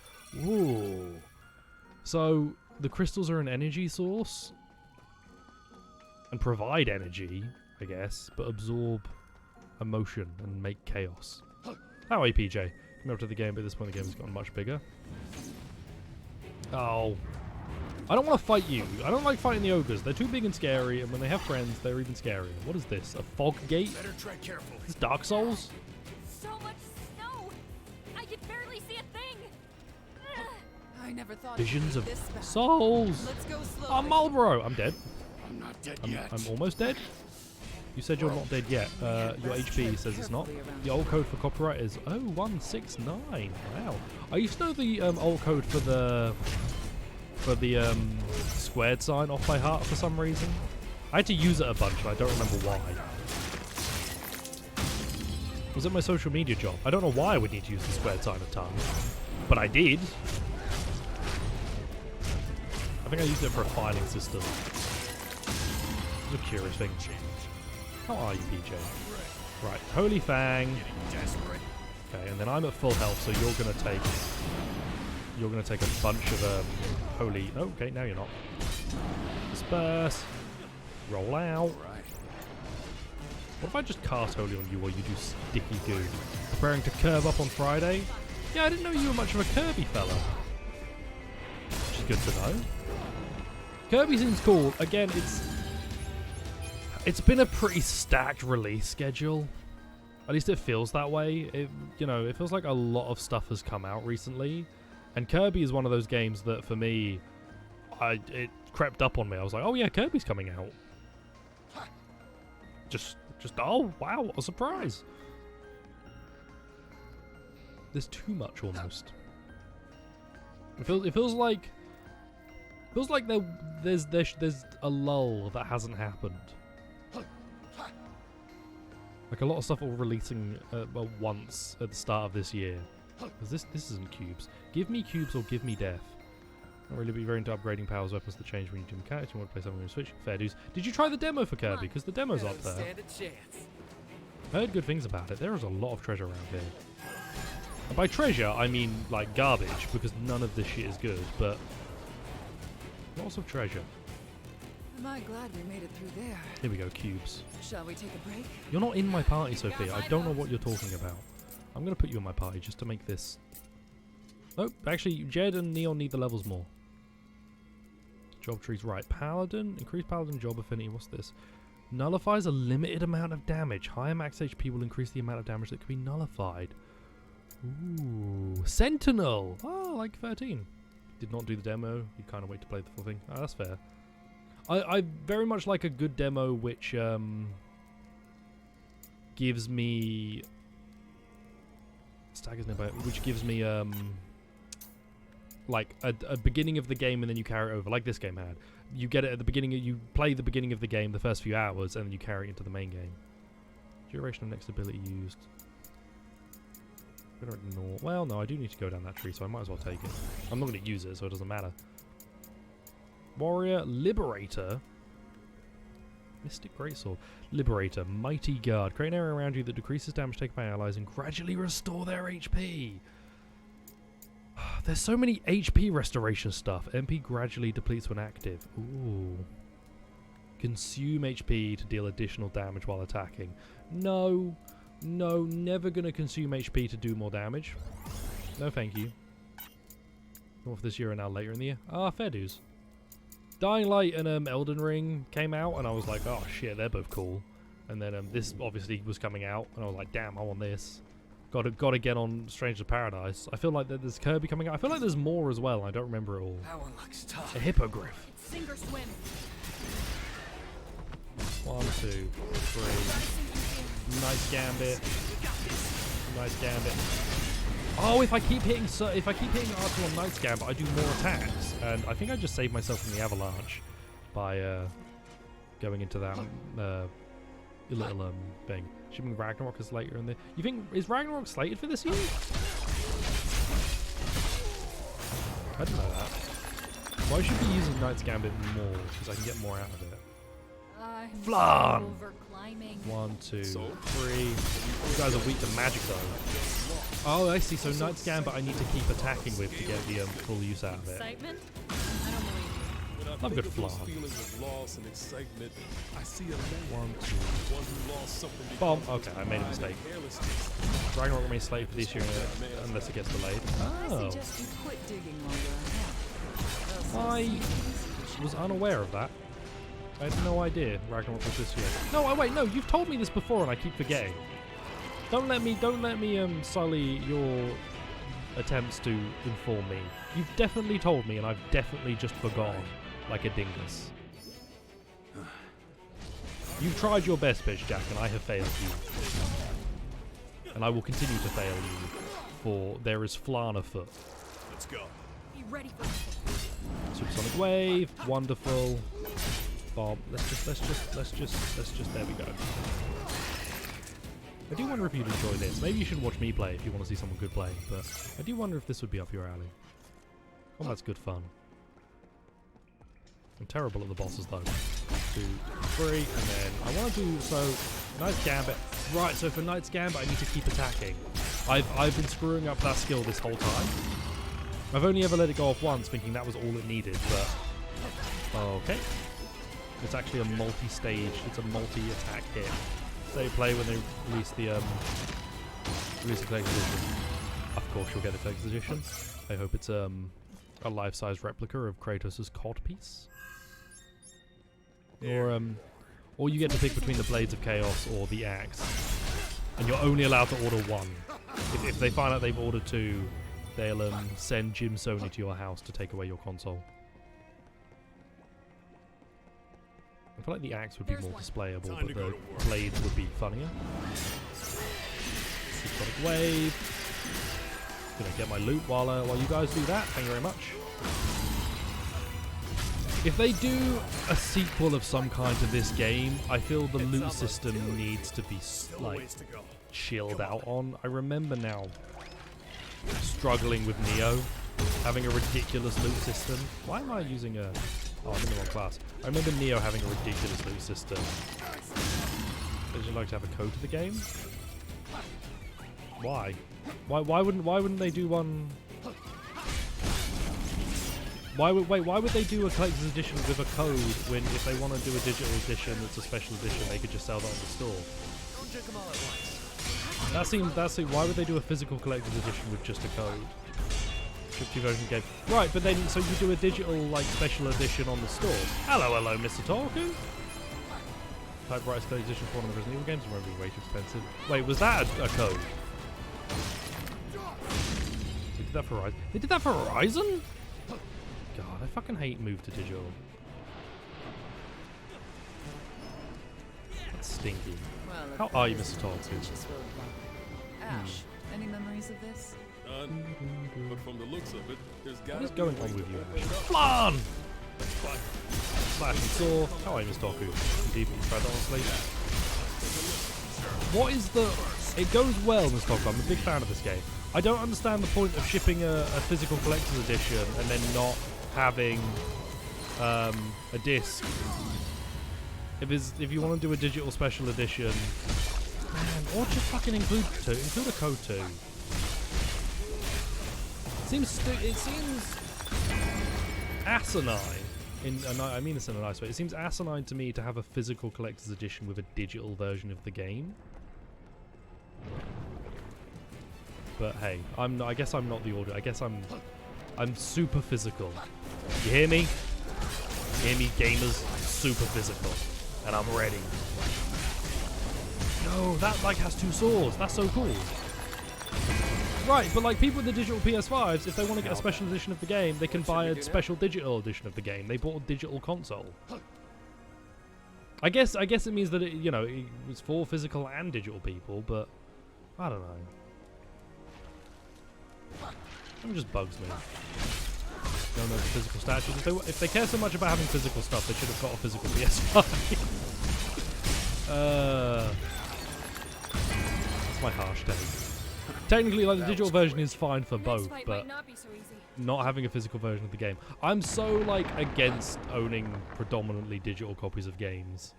Ooh. So the crystals are an energy source and provide energy, I guess, but absorb emotion and make chaos. How are you, PJ? Coming up to the game, but at this point the game has gotten much bigger. Oh. I don't want to fight you. I don't like fighting the ogres. They're too big and scary, and when they have friends, they're even scarier. What is this? A fog gate? Better tread carefully. This Dark Souls? So much snow! I can barely see a thing! I never thought Visions it'd of be this bad. souls! Let's go slowly. Oh, Marlboro! I'm dead. I'm not dead I'm yet. almost dead. You said you're not dead yet. Your HP says it's not. The old code for copyright is 0169. Wow. I used to know the old code for the squared sign off by heart for some reason. I had to use it a bunch, and I don't remember why. Was it my social media job? I don't know why I would need to use the squared sign a ton, but I did. I think I used it for a filing system. It's a curious thing. How are you, PJ? Right, Holy Fang. Okay, and then I'm at full health, so you're gonna take a bunch of holy. Oh, okay, now you're not. Disperse. Roll out. What if I just cast holy on you while you do sticky goo? Preparing to curve up on Friday? Yeah, I didn't know you were much of a Kirby fella. Which is good to know. Kirby seems cool. Again, it's been a pretty stacked release schedule. At least it feels that way. It feels like a lot of stuff has come out recently. And Kirby is one of those games that, for me, it crept up on me. I was like, oh yeah, Kirby's coming out. Just, oh wow, what a surprise. There's too much almost. It feels like there's a lull that hasn't happened. Like a lot of stuff all releasing once at the start of this year. Because this isn't cubes. Give me cubes or give me death. Not really be very into upgrading powers weapons to change when you do mechanics. You want to play something on Switch? Fair dues. Did you try the demo for Kirby? Because the demo's up there. I heard good things about it. There is a lot of treasure around here. And by treasure, I mean like garbage, because none of this shit is good, but lots of treasure. Am I glad we made it through there? Here we go, cubes. Shall we take a break? You're not in my party, Sophia. I don't know what you're talking about. I'm going to put you in my party just to make this... Oh, actually, Jed and Neon need the levels more. Job trees, right. Paladin. Increase Paladin job affinity. What's this? Nullifies a limited amount of damage. Higher max HP will increase the amount of damage that can be nullified. Ooh. Sentinel. Oh, like 13. Did not do the demo. You kind of wait to play the full thing. Oh, that's fair. I very much like a good demo which gives me... Stagger's nearby, which gives me like a beginning of the game and then you carry it over, like this game had. You get it at the beginning, you play the beginning of the game, the first few hours, and then you carry it into the main game. Duration of next ability used. I'm gonna ignore. Well, no, I do need to go down that tree, so I might as well take it. I'm not going to use it, so it doesn't matter. Warrior, Liberator. Mystic Greatsword. Liberator, Mighty Guard. Create an area around you that decreases damage taken by allies and gradually restore their HP. There's so many HP restoration stuff. MP gradually depletes when active. Ooh. Consume HP to deal additional damage while attacking. No. No, never gonna consume HP to do more damage. No thank you. Not for this year and now later in the year. Ah, fair dues. Dying Light and Elden Ring came out, and I was like, oh shit, they're both cool. And then this obviously was coming out, and I was like, damn, I want this. Gotta get on Stranger Paradise. I feel like there's Kirby coming out. I feel like there's more as well. I don't remember it all. That one looks tough. A hippogriff. Sink or swim. 1, 2, 3. Nice gambit. Nice gambit. Oh, if I keep hitting R2 on Knight's Gambit, I do more attacks. And I think I just saved myself from the avalanche by going into that little thing. Shipping Ragnarok is later in the. You think is Ragnarok slated for this year? I didn't know that. Well, I should be using Knight's Gambit more because I can get more out of it. I'm Flan! over climbing. 1, 2, 3. You guys are weak to magic though. Oh, I see. So Knight's Gambit I need to keep attacking with to get the full use out of it. Excitement? I don't believe you. When I Love think good of flan. those feelings of loss and excitement, I see a man, 1, 2. one who lost something Bomb. because Okay, I made a mistake. carelessness. Ragnarok remains slated for this year unless it gets delayed. I Oh. suggest you quit digging while you're ahead. I was unaware of that. I had no idea Ragnarok was this year. No, wait, no, you've told me this before and I keep forgetting. Don't let me sully your attempts to inform me. You've definitely told me and I've definitely just forgotten like a dingus. You've tried your best, bitch Jack, and I have failed you. And I will continue to fail you, for there is flan afoot. Let's go. Be ready for it. Supersonic wave, wonderful. Bomb. Let's just. There we go. I do wonder if you'd enjoy this. Maybe you should watch me play if you want to see someone good play. But I do wonder if this would be up your alley. Oh, that's good fun. I'm terrible at the bosses though. 2, 3, and then I want to do Knight's Gambit. Right. So for Knight's Gambit, I need to keep attacking. I've been screwing up that skill this whole time. I've only ever let it go off once, thinking that was all it needed. But okay. It's actually a multi-stage, it's a multi-attack hit. They play when they release the collector's edition. Of course you'll get a collector's edition. I hope it's a life-size replica of Kratos' codpiece. Or you get to pick between the Blades of Chaos or the axe. And you're only allowed to order one. If they find out they've ordered 2, they'll send Jim Sony to your house to take away your console. I feel like the axe would be more displayable, but the blades would be funnier. Supersonic wave. Gonna get my loot while you guys do that. Thank you very much. If they do a sequel of some kind to this game, I feel the loot system needs to be like chilled out on. I remember now struggling with Neo, having a ridiculous loot system. Why am I using a... Oh, I'm in the wrong class. I remember Neo having a ridiculous loot system. Would you like to have a code to the game? Why? Why wouldn't they do one? Why would they do a collector's edition with a code when if they want to do a digital edition that's a special edition, they could just sell that on the store? Don't drink them all at once. That seems. Why would they do a physical collector's edition with just a code? Version game. Right, but then so you do a digital like special edition on the store. Hello, Mr. Torku. Typewriter's collector's edition for one of the Resident Evil games won't be way too expensive. Wait, was that a code? They did that for Horizon. They did that for Horizon? God, I fucking hate move to digital. That's stinky. Well, How are you, Mr. Torku? Ash, any memories of this? None. But from the looks of it, there's got What is to going on with you, Ash? Flan! Slash and saw. How are you, Mr. Torku? Indeed, tried that honestly. What is the... It goes well, Mr. Torku. I'm a big fan of this game. I don't understand the point of shipping a physical collector's edition and then not having a disc. If you want to do a digital special edition, man, or just fucking include a code 2. It seems asinine. I mean this in a nice way. It seems asinine to me to have a physical collector's edition with a digital version of the game. But hey, I guess I'm not the order. I guess I'm super physical. You hear me? You hear me, gamers? Super physical, and I'm ready. No, that like has 2 swords. That's so cool. Right, but like people with the digital PS5s, if they want to get a special edition of the game, they can buy a special digital edition of the game. They bought a digital console. I guess it means that it was for physical and digital people, but I don't know. It just bugs me. Don't know the physical statues. If they care so much about having physical stuff, they should have got a physical PS5. That's my harsh take. Technically, like the digital version is fine for both, but not having a physical version of the game. I'm so like against owning predominantly digital copies of games,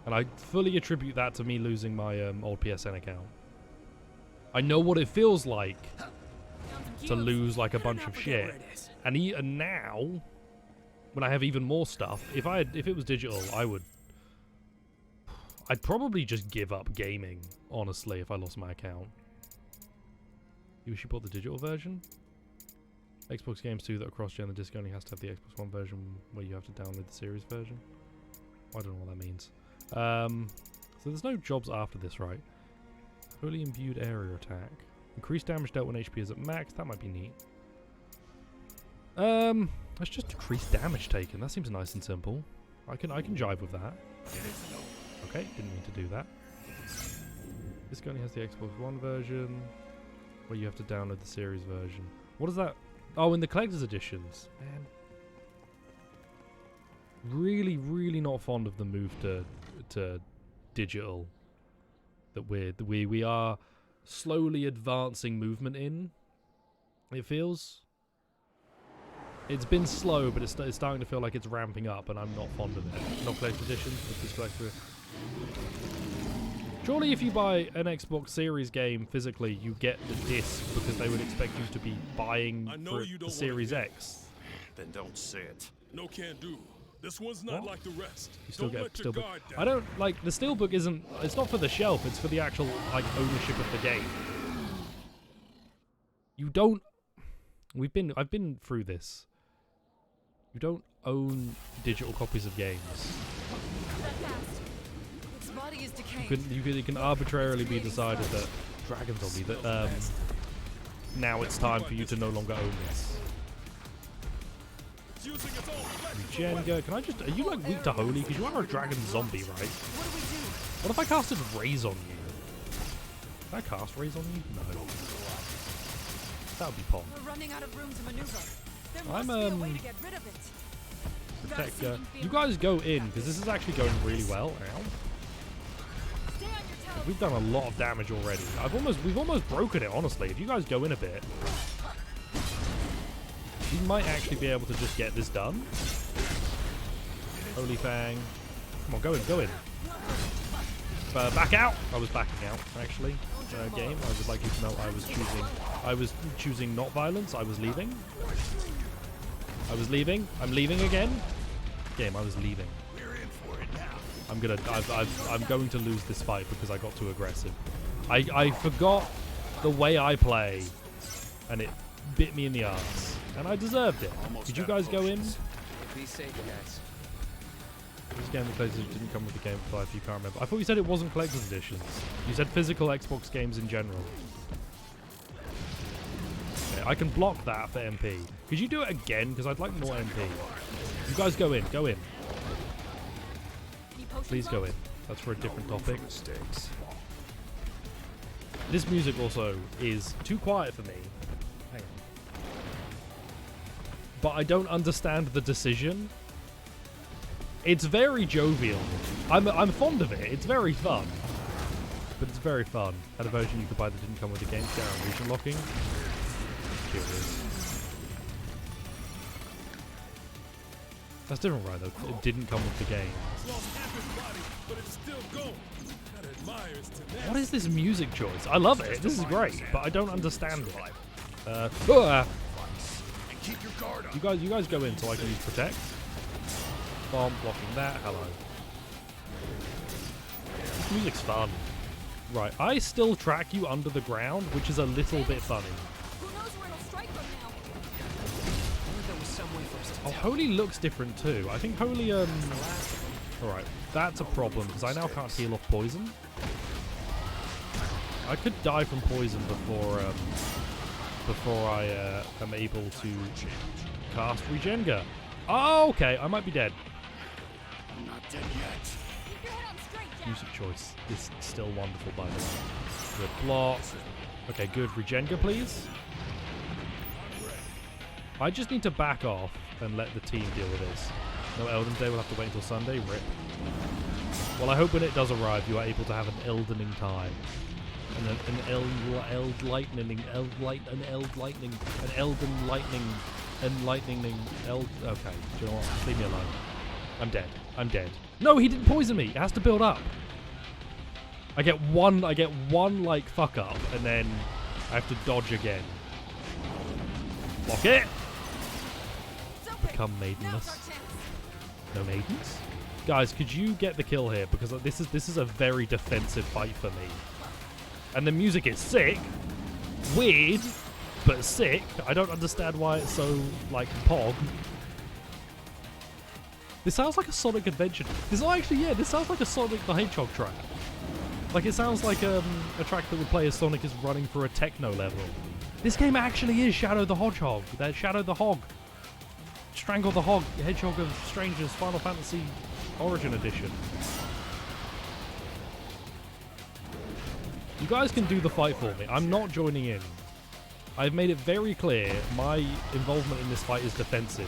and I fully attribute that to me losing my old PSN account. I know what it feels like to lose like a bunch of shit, and even now, when I have even more stuff, if it was digital, I'd probably just give up gaming, honestly, if I lost my account. You wish you bought the digital version? Xbox games too that are cross-gen, the disc only has to have the Xbox One version where you have to download the series version. I don't know what that means. So there's no jobs after this, right? Fully imbued area attack. Increased damage dealt when HP is at max. That might be neat. Let's just decrease damage taken. That seems nice and simple. I can jive with that. Okay, didn't mean to do that. This only has the Xbox One version, where you have to download the series version. What is that? Oh, in the collector's editions. Man. Really, really not fond of the move to digital. That we are slowly advancing movement in. It feels. It's been slow, but it's starting to feel like it's ramping up, and I'm not fond of it. Not collector's editions, but this collector. Surely if you buy an Xbox Series game physically, you get the disc because they would expect you to be buying for the Series X. Then don't say it. No can do. This one's not like the rest. You still get a steelbook. I don't like the steelbook. It's not for the shelf. It's for the actual like ownership of the game. You don't. I've been through this. You don't own digital copies of games. You can arbitrarily be decided that Dragon Zombie that now it's time for you to no longer own this. Jenga, can I just? Are you like weak to holy? Because you are a Dragon Zombie, right? What if I casted Raise on you? Can I cast Raise on you? No. That would be pong. We're running out of room to maneuver. I'm protect. You guys go in because this is actually going really well. Ow. We've done a lot of damage already. We've almost broken it, honestly. If you guys go in a bit, we might actually be able to just get this done. Holy Fang. Come on, go in. Back out. I was backing out, actually. Game. I would like you to know I was choosing not violence. I was leaving. I'm leaving again. Game, I was leaving. I'm going to lose this fight because I got too aggressive. I forgot the way I play, and it bit me in the ass, and I deserved it. Did you guys go in? Be safe, guys. This game the collector's didn't come with the game for 5, you can't remember. I thought you said it wasn't collector's editions. You said physical Xbox games in general. Okay, I can block that for MP. Could you do it again? Because I'd like more MP. You guys go in. Please go in. That's for a different topic. This music also is too quiet for me. Hang on. But I don't understand the decision. It's very jovial. I'm fond of it. It's very fun. But it's very fun. Had a version you could buy that didn't come with the game. Get around region locking. Here it is. That's different, right, though? It didn't come with the game. What is this music choice? I love it. This is great, but I don't understand it. You guys go in so I can use protect. Bomb blocking that. Hello. This music's fun. Right, I still track you under the ground, which is a little bit funny. Oh, Holy looks different too. I think Holy, Alright, that's a problem, because I now can't heal off poison. I could die from poison before I am able to cast Regenga. Oh, okay, I might be dead. I'm not dead yet. Keep your head on straight, Jack. Music choice is still wonderful, by the way. Good block. Okay, good. Regenga, please. I just need to back off and let the team deal with this. No Elden Day, we'll have to wait until Sunday. Rip. Well, I hope when it does arrive, you are able to have an Eldening time. And an Eld lightning, an Elden lightning, and lightning, Eld. Okay, do you know what? Just leave me alone. I'm dead. I'm dead. No, he didn't poison me. It has to build up. I get one like fuck up, and then I have to dodge again. Block it. Become maidenless. No maidens? Guys, could you get the kill here? Because this is a very defensive fight for me. And the music is sick. Weird, but sick. I don't understand why it's so, like, pog. This sounds like a Sonic Adventure. This sounds like a Sonic the Hedgehog track. Like, it sounds like a track that would play as Sonic is running for a techno level. This game actually is Shadow the Hedgehog. That Shadow the Hog. Strangle the Hog, Hedgehog of Strangers, Final Fantasy Origin Edition. You guys can do the fight for me. I'm not joining in. I've made it very clear my involvement in this fight is defensive.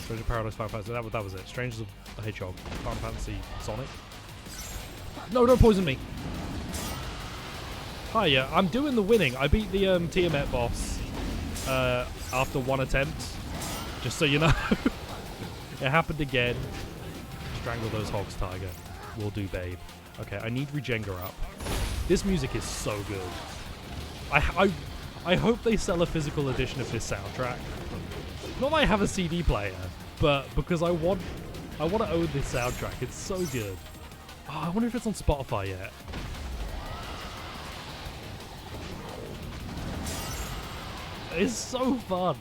Stranger Paradise, Final Fantasy. That was it. Strangers of the Hedgehog, Final Fantasy, Sonic. No, don't poison me. Hiya, I'm doing the winning. I beat the Tiamat boss after one attempt. Just so you know. It happened again. Strangle those hogs, Tiger. Will do, babe. Okay, I need Regenga up. This music is so good. I hope they sell a physical edition of this soundtrack. Not that I have a CD player, but because I want to own this soundtrack. It's so good. Oh, I wonder if it's on Spotify yet. It's so fun.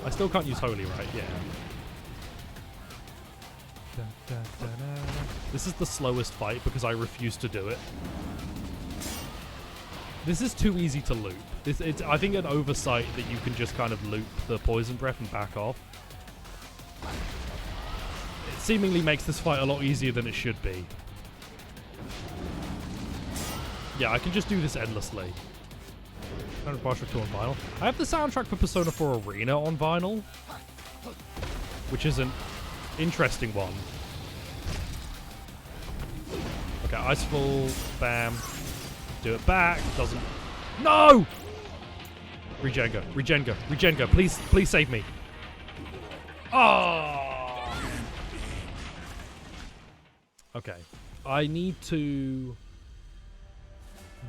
I still can't use Holy, right? Yeah. This is the slowest fight because I refuse to do it. This is too easy to loop. It's I think an oversight that you can just kind of loop the poison breath and back off. It seemingly makes this fight a lot easier than it should be. Yeah, I can just do this endlessly. Partial 2 on vinyl. I have the soundtrack for Persona 4 Arena on vinyl, which is an interesting one. Okay, Icefall, bam. Do it back. Doesn't. No! Regenga, Regenga, Regenga. Please save me. Oh! Okay. I need to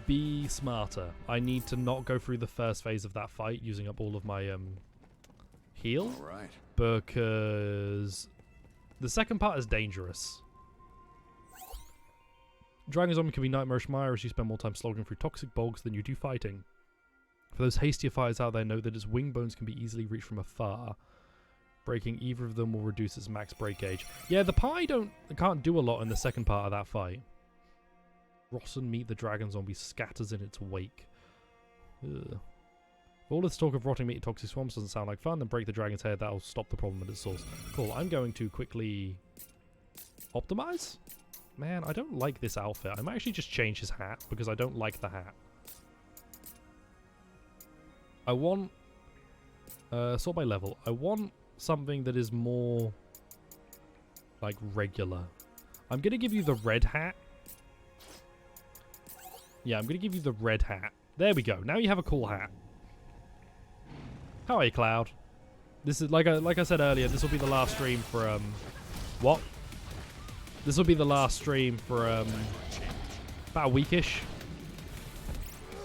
be smarter. I need to not go through the first phase of that fight using up all of my heal. All right. Because the second part is dangerous. Dragon Zombie can be nightmarish mire as you spend more time slogging through toxic bogs than you do fighting. For those hastier fighters out there, know that its wing bones can be easily reached from afar. Breaking either of them will reduce its max break gauge. Yeah, the pie can't do a lot in the second part of that fight. Rotten meat the dragon zombie scatters in its wake. Ugh. If all this talk of rotting meat and toxic swamps doesn't sound like fun, then break the dragon's head. That'll stop the problem at its source. Cool, I'm going to quickly optimize. Man, I don't like this outfit. I might actually just change his hat because I don't like the hat. I want sort by level. I want something that is more like regular. I'm gonna give you the red hat. Yeah, I'm gonna give you the red hat. There we go. Now you have a cool hat. How are you, Cloud? This is like I said earlier. This will be the last stream for what? This will be the last stream for about a weekish.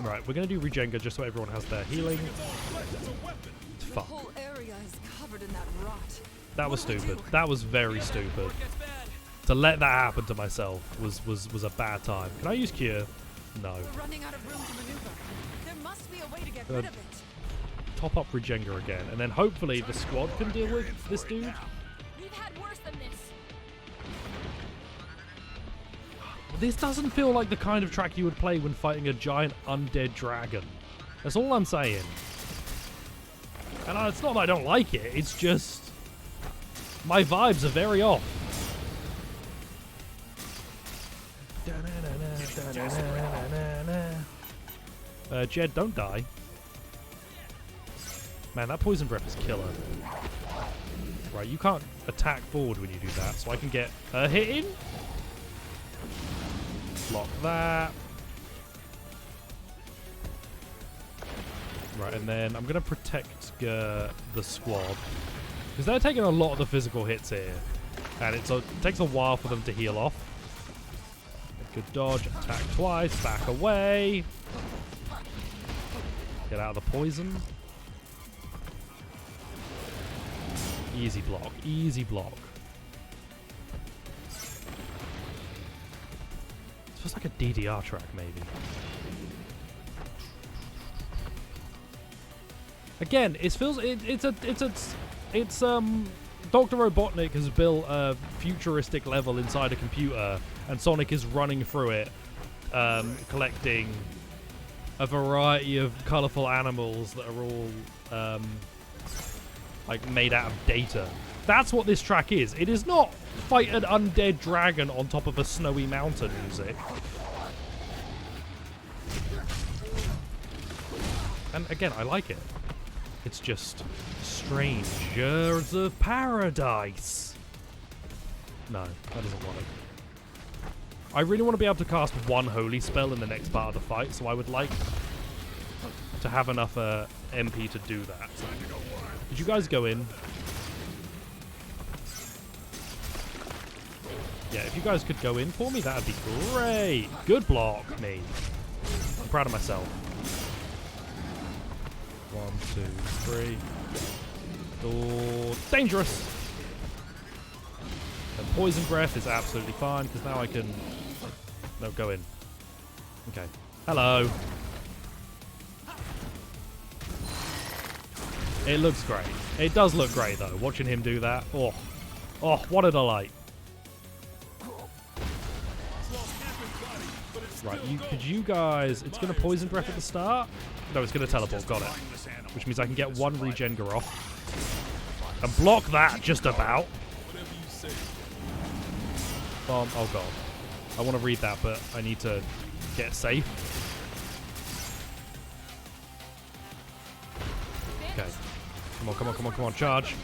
Right, we're gonna do Regenga just so everyone has their healing. Fuck. The whole area is covered in that rot. That was stupid. That was very stupid. To let that happen to myself was a bad time. Can I use Cure? No. We're running out of room to maneuver. There must be a way to get rid of it. Top up Regenga again, and then hopefully the squad can deal with this dude. We've had worse than this. this doesn't feel like the kind of track you would play when fighting a giant undead dragon. That's all I'm saying. And it's not that I don't like it, it's just my vibes are very off. Jed, don't die. Man, that poison breath is killer. Right, you can't attack forward when you do that, so I can get a hit in. Block that. Right, and then I'm going to protect the squad. Because they're taking a lot of the physical hits here. And it takes a while for them to heal off. Good dodge, attack twice, back away. Get out of the poison. Easy block, easy block. It feels like a DDR track, maybe. Again, it's Dr. Robotnik has built a futuristic level inside a computer, and Sonic is running through it, collecting a variety of colorful animals that are all like made out of data. That's what this track is. It is not fight an undead dragon on top of a snowy mountain music. And again, I like it. It's just Strangers of Paradise. No, that doesn't work. I really want to be able to cast one holy spell in the next part of the fight, so I would like to have enough MP to do that. Did you guys go in? Yeah, if you guys could go in for me, that would be great. Good block, me. I'm proud of myself. 1, 2, 3. Door. Dangerous! And poison breath is absolutely fine, because now I can... No, go in. Okay. Hello. It looks great. It does look great, though. Watching him do that. Oh. Oh, what a delight. Right, could you guys... It's going to poison breath at the start? No, it's going to teleport. Got it. Which means I can get one regen off. And block that, just about. Bomb. Oh, God. I want to read that, but I need to get safe. Okay. Come on, come on, come on, come on. Charge.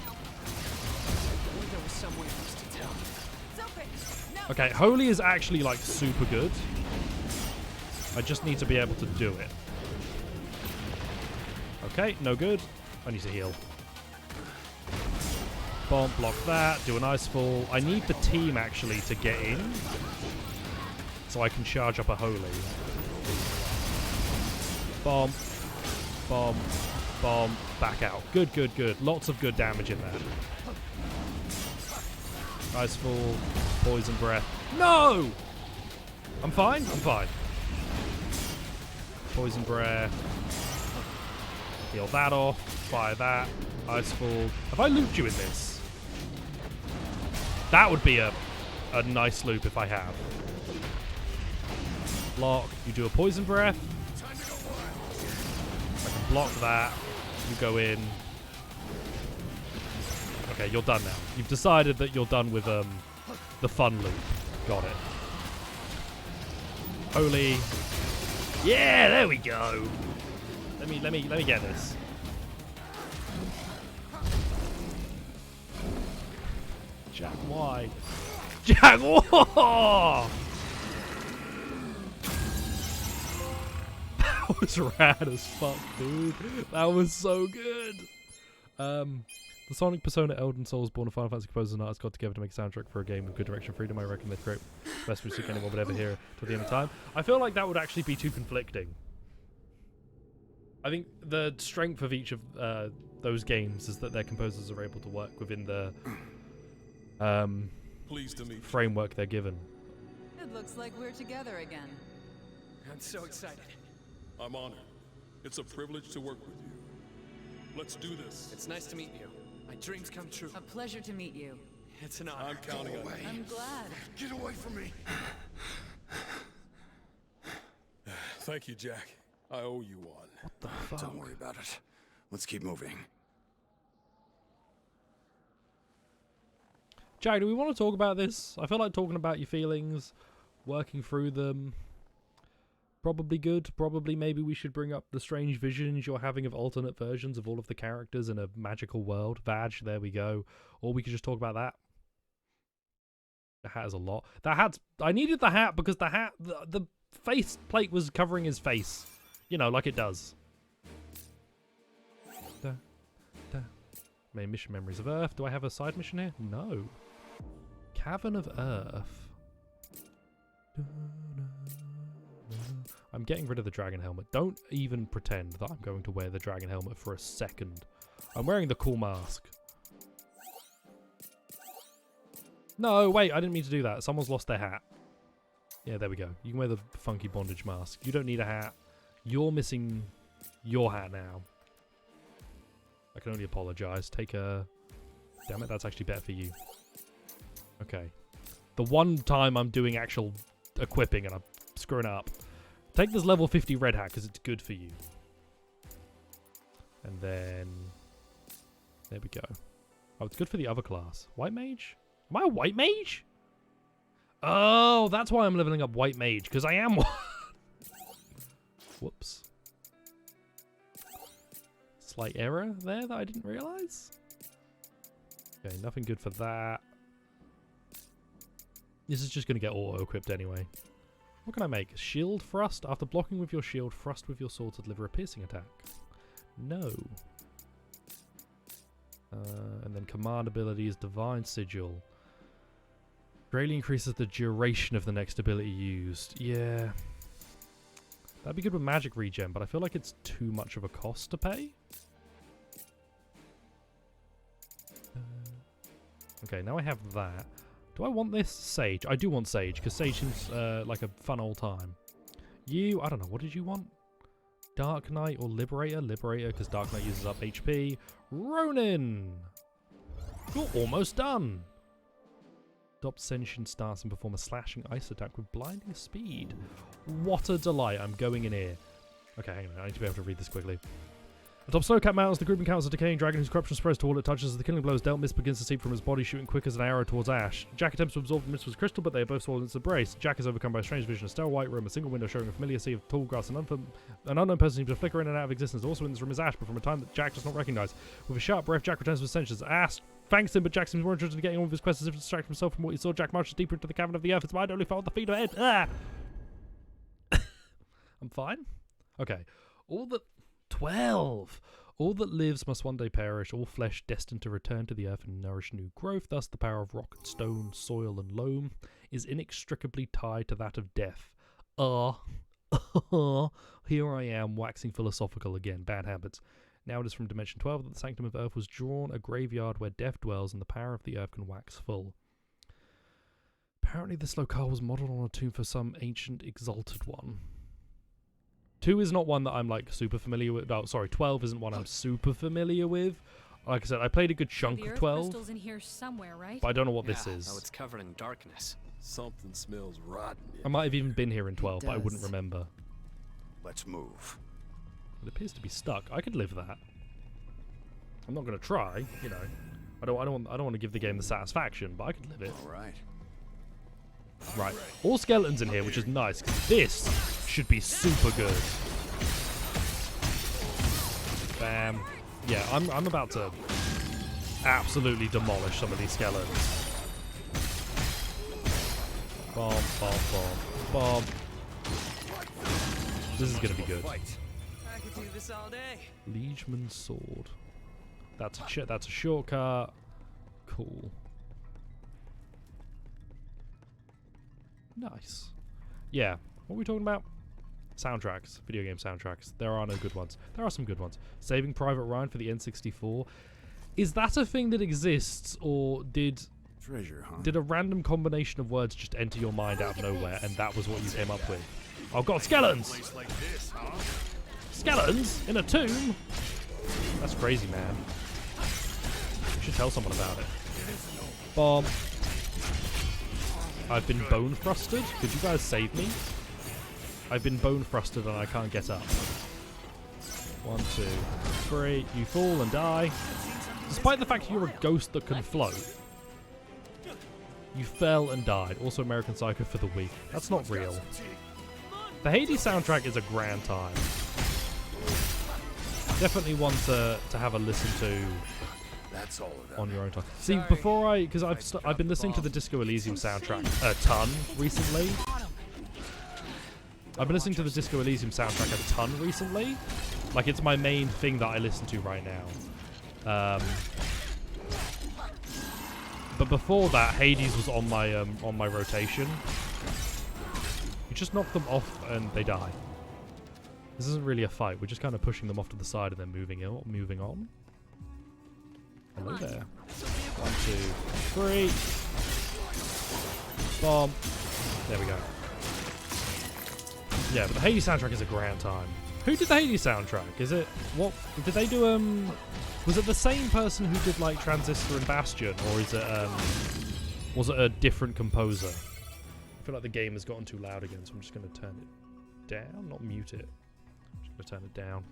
Okay, Holy is actually, like, super good. I just need to be able to do it. Okay, no good. I need to heal. Bomb, block that. Do an ice fall. I need the team, actually, to get in. So I can charge up a Holy. Bomb. Bomb. Bomb. Back out. Good, good, good. Lots of good damage in there. Ice fall. Poison breath. No! I'm fine. I'm fine. Poison breath. Heal that off. Fire that. Ice fall. Have I looped you in this? That would be a nice loop if I have. Block. You do a poison breath. I can block that. You go in. Okay, you're done now. You've decided that you're done with the fun loop. Got it. Holy. Yeah, there we go. Let me get this. Jack, why? Jack, whoa! That was rad as fuck, dude. That was so good. The Sonic, Persona, Elden Souls, Born of Final Fantasy composers and artists got together to make a soundtrack for a game with good direction and freedom. I reckon they'd create the best music anyone would ever hear till the end of time. I feel like that would actually be too conflicting. I think the strength of each of those games is that their composers are able to work within the framework they're given. It looks like we're together again. I'm so excited. I'm honored. It's a privilege to work with you. Let's do this. It's nice to meet you. My dreams come true. A pleasure to meet you. It's an honor. I'm counting on you. I'm glad. Get away from me. Thank you, Jack. I owe you one. What the fuck? Don't worry about it. Let's keep moving. Jack, do we want to talk about this? I feel like talking about your feelings, working through them. Probably good. Probably maybe we should bring up the strange visions you're having of alternate versions of all of the characters in a magical world. Vag, there we go. Or we could just talk about that. The hat is a lot. That hat's... I needed the hat because the hat... The face plate was covering his face. You know, like it does. Main mission, Memories of Earth. Do I have a side mission here? No. Cavern of Earth. I'm getting rid of the dragon helmet. Don't even pretend that I'm going to wear the dragon helmet for a second. I'm wearing the cool mask. No, wait, I didn't mean to do that. Someone's lost their hat. Yeah, there we go. You can wear the funky bondage mask. You don't need a hat. You're missing your hat now. I can only apologize. Take a... Damn it, that's actually better for you. Okay. The one time I'm doing actual equipping and I'm screwing up. Take this level 50 red hat because it's good for you. And then... There we go. Oh, it's good for the other class. White mage? Am I a white mage? Oh, that's why I'm leveling up white mage, because I am one. Whoops. Slight error there that I didn't realize. Okay, nothing good for that. This is just going to get auto-equipped anyway. What can I make? Shield thrust. After blocking with your shield, thrust with your sword to deliver a piercing attack. No. And then command ability is Divine Sigil. Greatly increases the duration of the next ability used. Yeah. That'd be good with magic regen, but I feel like it's too much of a cost to pay. Okay, now I have that. Do I want this? Sage. I do want Sage, because Sage seems like a fun old time. You, I don't know, what did you want? Dark Knight or Liberator? Liberator, because Dark Knight uses up HP. Ronin! You're almost done! Adopt Sentient Stance and perform a slashing ice attack with blinding speed. What a delight. I'm going in here. Okay, hang on. I need to be able to read this quickly. Atop snow-capped mountains, the group encounters a decaying dragon whose corruption spreads to all it touches. As the killing blows dealt, mist begins to seep from his body, shooting quick as an arrow towards Ash. Jack attempts to absorb the mist with his crystal, but they are both swallowed in its embrace. Jack is overcome by a strange vision of stale white room, a single window showing a familiar sea of tall grass. An unknown person seems to flicker in and out of existence. Also in this room is Ash, but from a time that Jack does not recognize. With a sharp breath, Jack returns to his senses. Ash thanks him, but Jack seems more interested in getting on with his quest as if to distract himself from what he saw. Jack marches deeper into the cavern of the earth. His mind only felt the feet ahead. Ah! I'm fine? Okay. All that... 12! All that lives must one day perish, all flesh destined to return to the earth and nourish new growth. Thus, the power of rock and stone, soil and loam is inextricably tied to that of death. Here I am, waxing philosophical again. Bad habits. Now it is from Dimension 12 that the Sanctum of Earth was drawn, a graveyard where death dwells and the power of the earth can wax full. Apparently this locale was modelled on a tomb for some ancient exalted one. 2 is not one that I'm like super familiar with. Oh, sorry, 12 isn't one I'm super familiar with. Like I said, I played a good chunk of 12. Crystal's in here somewhere, right? But I don't know what this is. Oh, it's covered in darkness. Something smells rotten. I might have even been here in 12, but I wouldn't remember. Let's move. It appears to be stuck. I could live that. I'm not going to try, you know. I don't want to give the game the satisfaction, but I could live it. All right. Right. All skeletons in here, which is nice, because this should be super good. Bam. Yeah, I'm about to absolutely demolish some of these skeletons. Bomb, bomb, bomb, bomb. This is going to be good. I could do this all day. Liegeman's Sword. That's a shortcut. Cool. Nice. Yeah. What are we talking about? Soundtracks. Video game soundtracks. There are no good ones. There are some good ones. Saving Private Ryan for the N64. Is that a thing that exists, or did Treasure, huh? a random combination of words just enter your mind out of nowhere, and that was what you came up with? Oh god, skeletons! Like this, huh? Skeletons in a tomb? That's crazy, man. We should tell someone about it. Bomb. I've been bone thrusted. Could you guys save me? I've been bone thrusted and I can't get up. 1, 2, 3. You fall and die. Despite the fact you're a ghost that can float, you fell and died. Also American Psycho for the Wii. That's not real. The Hades soundtrack is a grand time. Definitely one to have a listen to That's all of them. on your own time. See, before because I've been listening to the Disco Elysium soundtrack a ton recently. I've been listening to the Disco Elysium soundtrack a ton recently. Like, it's my main thing that I listen to right now. But before that, Hades was on my rotation. You just knock them off and they die. This isn't really a fight. We're just kind of pushing them off to the side and then moving on. Hello there. 1, 2, 3. Bomb. There we go. Yeah, but the Hades soundtrack is a grand time. Who did the Hades soundtrack? Is it what did they do? Was it the same person who did like Transistor and Bastion, or is it was it a different composer? I feel like the game has gotten too loud again, so I'm just going to turn it down, not mute it. I'm just going to turn it down.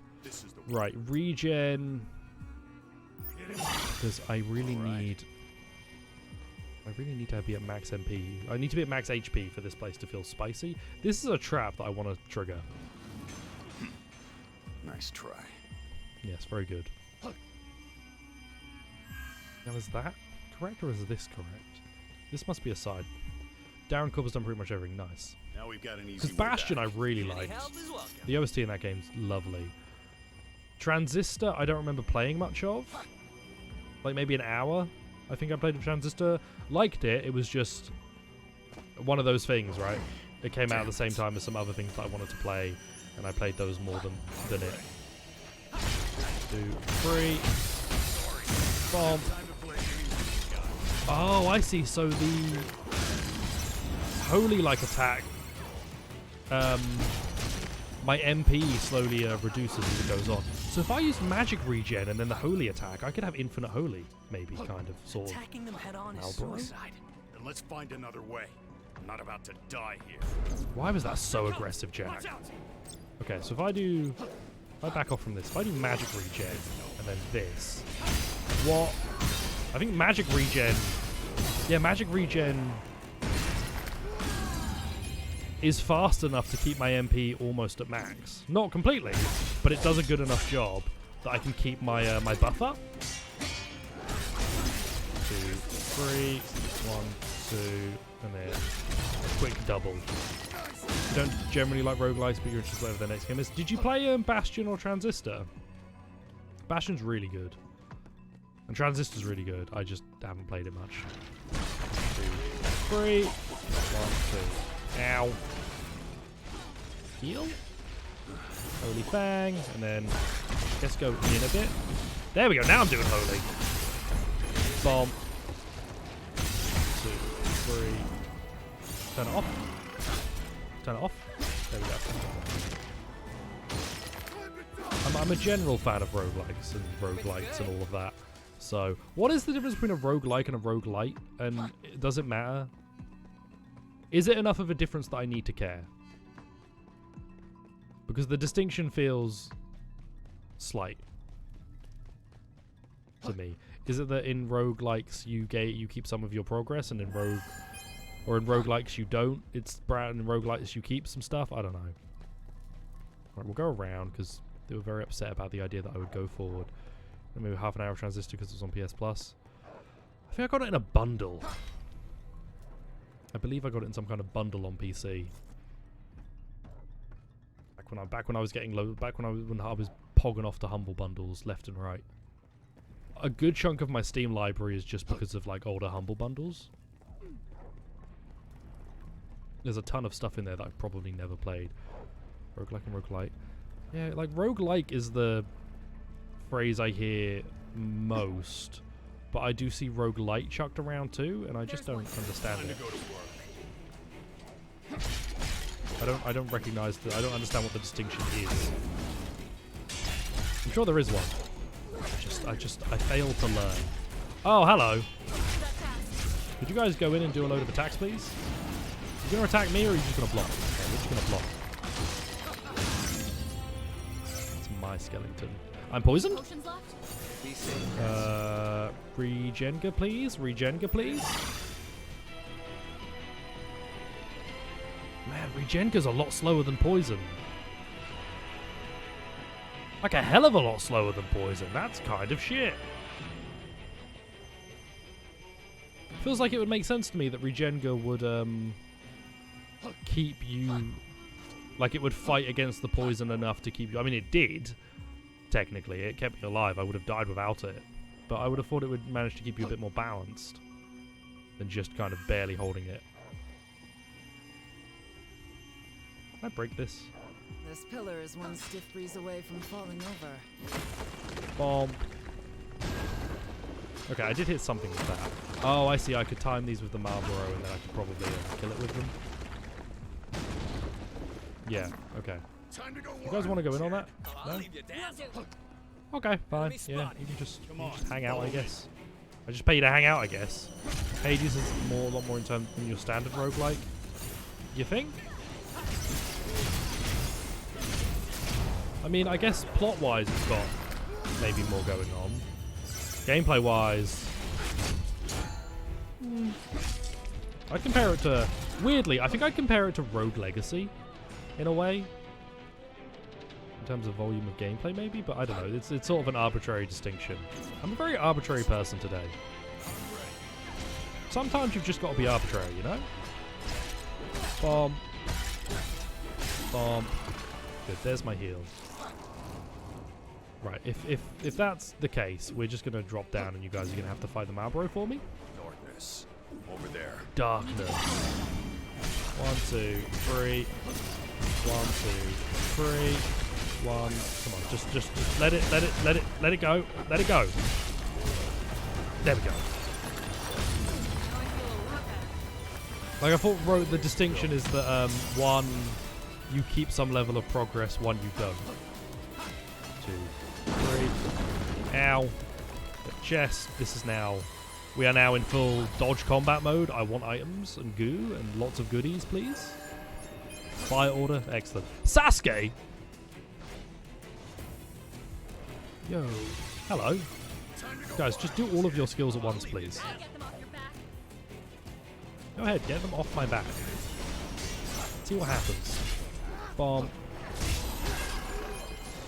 Right, regen, because I really need to be at max MP. I need to be at max HP for this place to feel spicy. This is a trap that I want to trigger. Nice try. Yes, very good. Now, is that correct or is this correct? This must be a side. Darren Cobb's done pretty much everything. Nice. Now we've got an easy Because Bastion I really liked. The OST in that game's lovely. Transistor I don't remember playing much of. Like maybe an hour. I think I played with Transistor. Liked it. It was just one of those things, right? It came out at the same time as some other things that I wanted to play, and I played those more than it. 2, 3. Bomb. Oh, I see. So the holy-like attack, my MP slowly reduces as it goes on. So if I use magic regen and then the holy attack, I could have infinite holy, maybe, kind of, sort of. Attacking them head on is Malboro? suicide. Then let's find another way. I'm not about to die here. Why was that so aggressive, Jack? Okay, so if I back off from this, if I do magic regen and then this, what? I think magic regen, yeah, magic regen is fast enough to keep my MP almost at max. Not completely, but it does a good enough job that I can keep my my buff up. 2, 3, 1, 2, and then a quick double. You don't generally like roguelikes, but you're interested over the next game. Did you play Bastion or Transistor? Bastion's really good. And Transistor's really good. I just haven't played it much. 2, 3. 1, 2. Ow. Heal. Holy Fang. And then, I guess go in a bit. There we go. Now I'm doing Holy. Bomb. 2, 3. Turn it off. Turn it off. There we go. I'm a general fan of roguelikes and all of that. So, what is the difference between a roguelike and a roguelite? And does it matter? Is it enough of a difference that I need to care? Because the distinction feels slight to me. Is it that in roguelikes you keep some of your progress, and in roguelikes you don't? It's brown in roguelikes you keep some stuff? I don't know. Alright, we'll go around because they were very upset about the idea that I would go forward. Maybe half an hour of Transistor because it was on PS Plus. I think I got it in a bundle. I believe I got it in some kind of bundle on PC. Back when I was getting low, when I was pogging off to Humble bundles left and right. A good chunk of my Steam library is just because of like older Humble bundles. There's a ton of stuff in there that I've probably never played. Roguelike and roguelite. Yeah, like roguelike is the phrase I hear most, but I do see roguelite chucked around too, and I just don't understand it. I don't recognize I don't understand what the distinction is. I'm sure there is one. I fail to learn. Oh, hello. Could you guys go in and do a load of attacks, please? You gonna attack me, or are you just gonna block? Okay, we're just gonna block. my skeleton. I'm poisoned. Potions left? Be safe. Regenga, please. Regenga, please. Man, Regenga's a lot slower than poison. Like a hell of a lot slower than poison. That's kind of shit. Feels like it would make sense to me that Regenga would keep you, like it would fight against the poison enough to keep you. I mean, it did. Technically, it kept me alive. I would have died without it, but I would have thought it would manage to keep you a bit more balanced than just kind of barely holding it. Can I break this? This pillar is one stiff breeze away from falling over. Bomb. Okay, I did hit something with that. Oh, I see. I could time these with the Marlboro, and then I could probably kill it with them. Yeah. Okay. You guys want to go in on that? No? Okay, fine. Yeah, you can just hang out, I guess. I just pay you to hang out, I guess. Hades is a lot more intense than your standard roguelike. You think? I mean, I guess plot-wise it's got maybe more going on. Gameplay-wise... I'd compare it to... Weirdly, I think I'd compare it to Rogue Legacy, in a way. In terms of volume of gameplay, maybe? But I don't know. It's sort of an arbitrary distinction. I'm a very arbitrary person today. Sometimes you've just got to be arbitrary, you know? Bomb. Bomb. Good, there's my heal. Right, if that's the case, we're just going to drop down and you guys are going to have to fight the Marlboro for me. Darkness. Over there. Darkness. 1, 2, 3. 1, 2, 3. 1. Come on, just let it go. Let it go. There we go. Like I thought the distinction is that one, you keep some level of progress, one you don't. 2, 3. Ow. The chest. This is now... We are now in full dodge combat mode. I want items and goo and lots of goodies, please. Fire order. Excellent. Sasuke! Yo. Hello. Guys, just do all of your skills at once, please. Go ahead, get them off my back. See what happens. Bomb.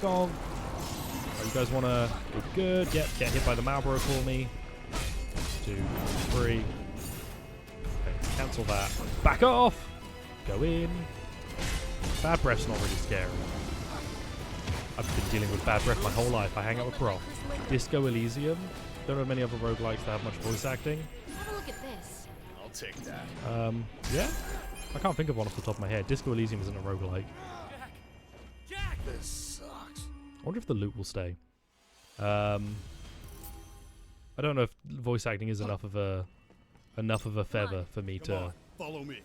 Gong. Oh, you guys want to do good? Yep, get hit by the Marlboro for me. 2, 3. Okay, cancel that. Back off! Go in. Bad breath's not really scary. I've been dealing with bad breath my whole life. I hang out with Brock. Disco Elysium. Don't know many other roguelikes that have much voice acting. Have a look at this. I'll take that. Yeah? I can't think of one off the top of my head. Disco Elysium isn't a roguelike. Jack! This sucks. I wonder if the loot will stay. I don't know if voice acting is enough of a feather for me Come to on, follow me.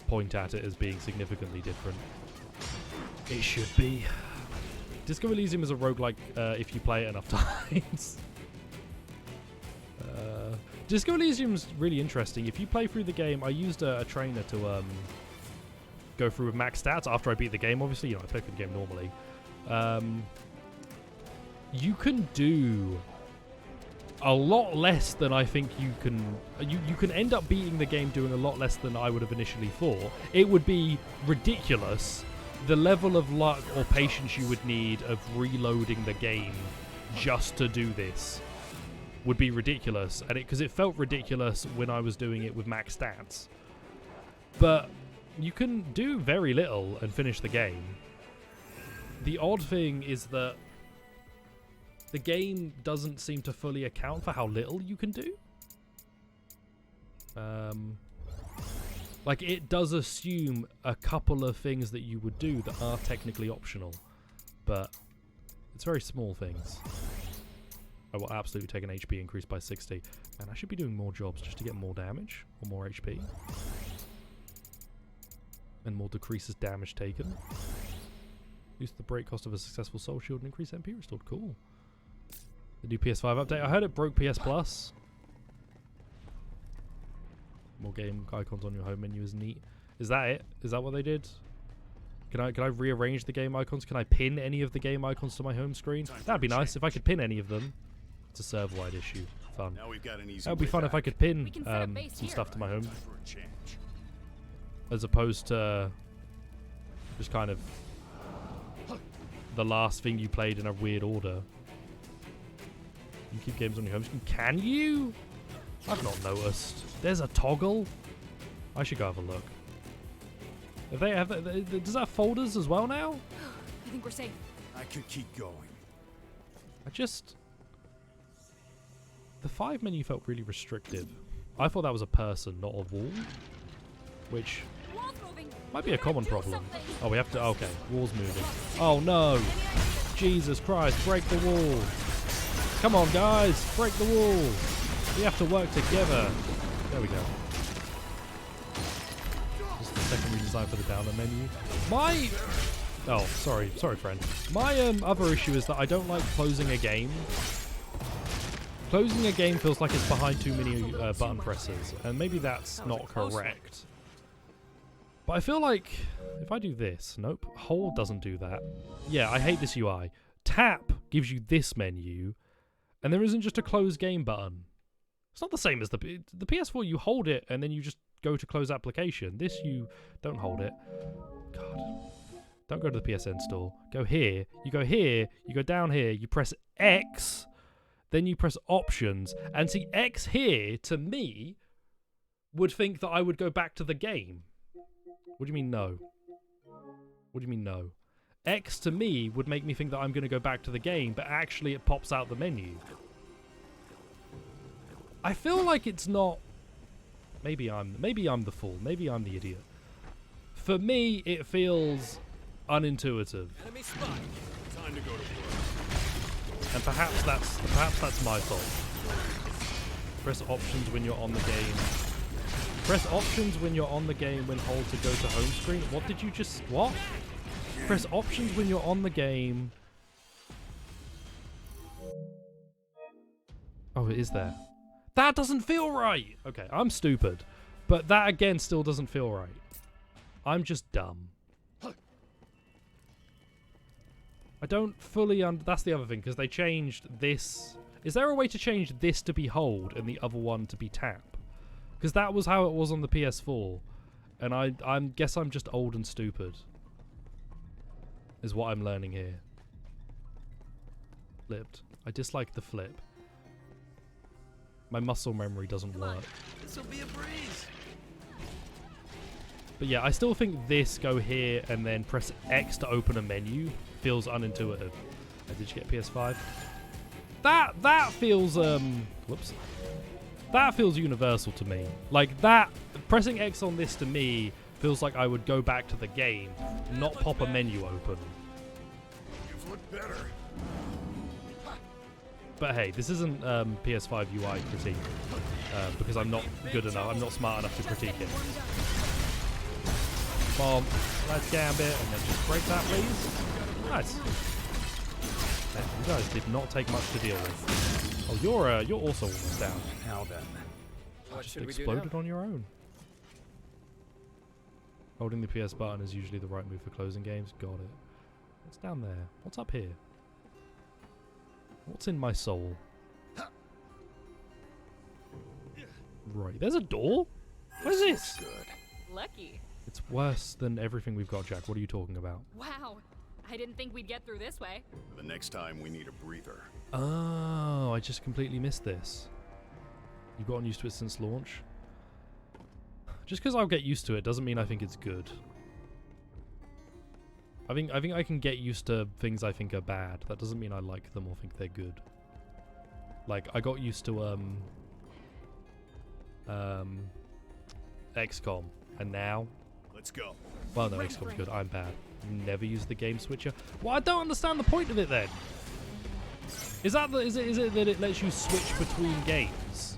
point at it as being significantly different. It should be. Disco Elysium is a roguelike if you play it enough times. Disco Elysium's really interesting. If you play through the game, I used a trainer to go through with max stats after I beat the game. Obviously, you know, I play through the game normally. You can do a lot less than I think you can. You can end up beating the game doing a lot less than I would have initially thought. It would be ridiculous. The level of luck or patience you would need of reloading the game just to do this would be ridiculous, and because it felt ridiculous when I was doing it with max stats. But you can do very little and finish the game. The odd thing is that the game doesn't seem to fully account for how little you can do. Like, it does assume a couple of things that you would do that are technically optional, but it's very small things. I will absolutely take an HP increase by 60. Man, I should be doing more jobs just to get more damage or more HP. And more decreases damage taken. Reduce the break cost of a successful soul shield and increase MP restored. Cool. The new PS5 update. I heard it broke PS Plus. More game icons on your home menu is neat. Is that it? Is that what they did? Can I rearrange the game icons? Can I pin any of the game icons to my home screen? That'd be nice if I could pin any of them. It's a server-wide issue. Fun. Now we've got an easy That would be way fun if I back. could pin We can set up base some here. stuff to my home, Time for a change. as opposed to just kind of the last thing you played in a weird order. You keep games on your home screen. Can you? I've not noticed. There's a toggle. I should go have a look. If they have, does that have folders as well now? I think we're safe. I could keep going. The 5 menu felt really restrictive. I thought that was a person, not a wall. Which Wall's moving. might be a We gotta common do problem. something. Oh, we have to, okay. Wall's moving. Oh no! Jesus Christ, break the wall! Come on guys, break the wall! We have to work together. There we go. This is the second redesign for the download menu. Oh, sorry friend. My other issue is that I don't like closing a game. Closing a game feels like it's behind too many button presses, and maybe that's not correct. But I feel like if I do this, nope, hold doesn't do that. Yeah, I hate this UI. Tap gives you this menu, and there isn't just a close game button. It's not the same as the PS4. You hold it and then you just go to close application. This you don't hold it. God. Don't go to the PSN store. Go here. You go here. You go down here. You press X. Then you press options. And see, X here, to me, would think that I would go back to the game. What do you mean no? What do you mean no? X to me would make me think that I'm going to go back to the game, but actually it pops out the menu. I feel like it's not... Maybe I'm the fool. Maybe I'm the idiot. For me, it feels unintuitive. Enemy spotted. Time to go to work. And perhaps that's my fault. Press options when you're on the game. Press options when you're on the game when hold to go to home screen. What did you just... What? Press options when you're on the game. Oh, it is there. That doesn't feel right! Okay, I'm stupid. But that, again, still doesn't feel right. I'm just dumb. I don't fully that's the other thing, because they changed this. Is there a way to change this to be hold and the other one to be tap? Because that was how it was on the PS4. And I guess I'm just old and stupid. Is what I'm learning here. Flipped. I dislike the flip. My muscle memory doesn't work. This'll be a breeze. But yeah, I still think this go here and then press X to open a menu feels unintuitive. Did you get PS5? That feels whoops. That feels universal to me. Like that pressing X on this to me feels like I would go back to the game, not pop a menu open. You've looked better. But hey, this isn't PS5 UI critique because I'm not good enough. I'm not smart enough to critique it. Bomb. Let's gambit and then just break that, please. Nice. Man, you guys did not take much to deal with. Oh, you're also almost down. Now then. What Just should we do exploded now? on your own. Holding the PS button is usually the right move for closing games. Got it. What's down there? What's up here? What's in my soul? Right, there's a door? What is this? Good. Lucky. It's worse than everything we've got, Jack. What are you talking about? Wow. I didn't think we'd get through this way. The next time we need a breather. Oh, I just completely missed this. You've gotten used to it since launch? Just because I'll get used to it doesn't mean I think it's good. I think I can get used to things I think are bad. That doesn't mean I like them or think they're good. Like, I got used to XCOM, and now... Let's go. Well, no, XCOM's good. I'm bad. Never use the game switcher. Well, I don't understand the point of it then. Is it that it lets you switch between games?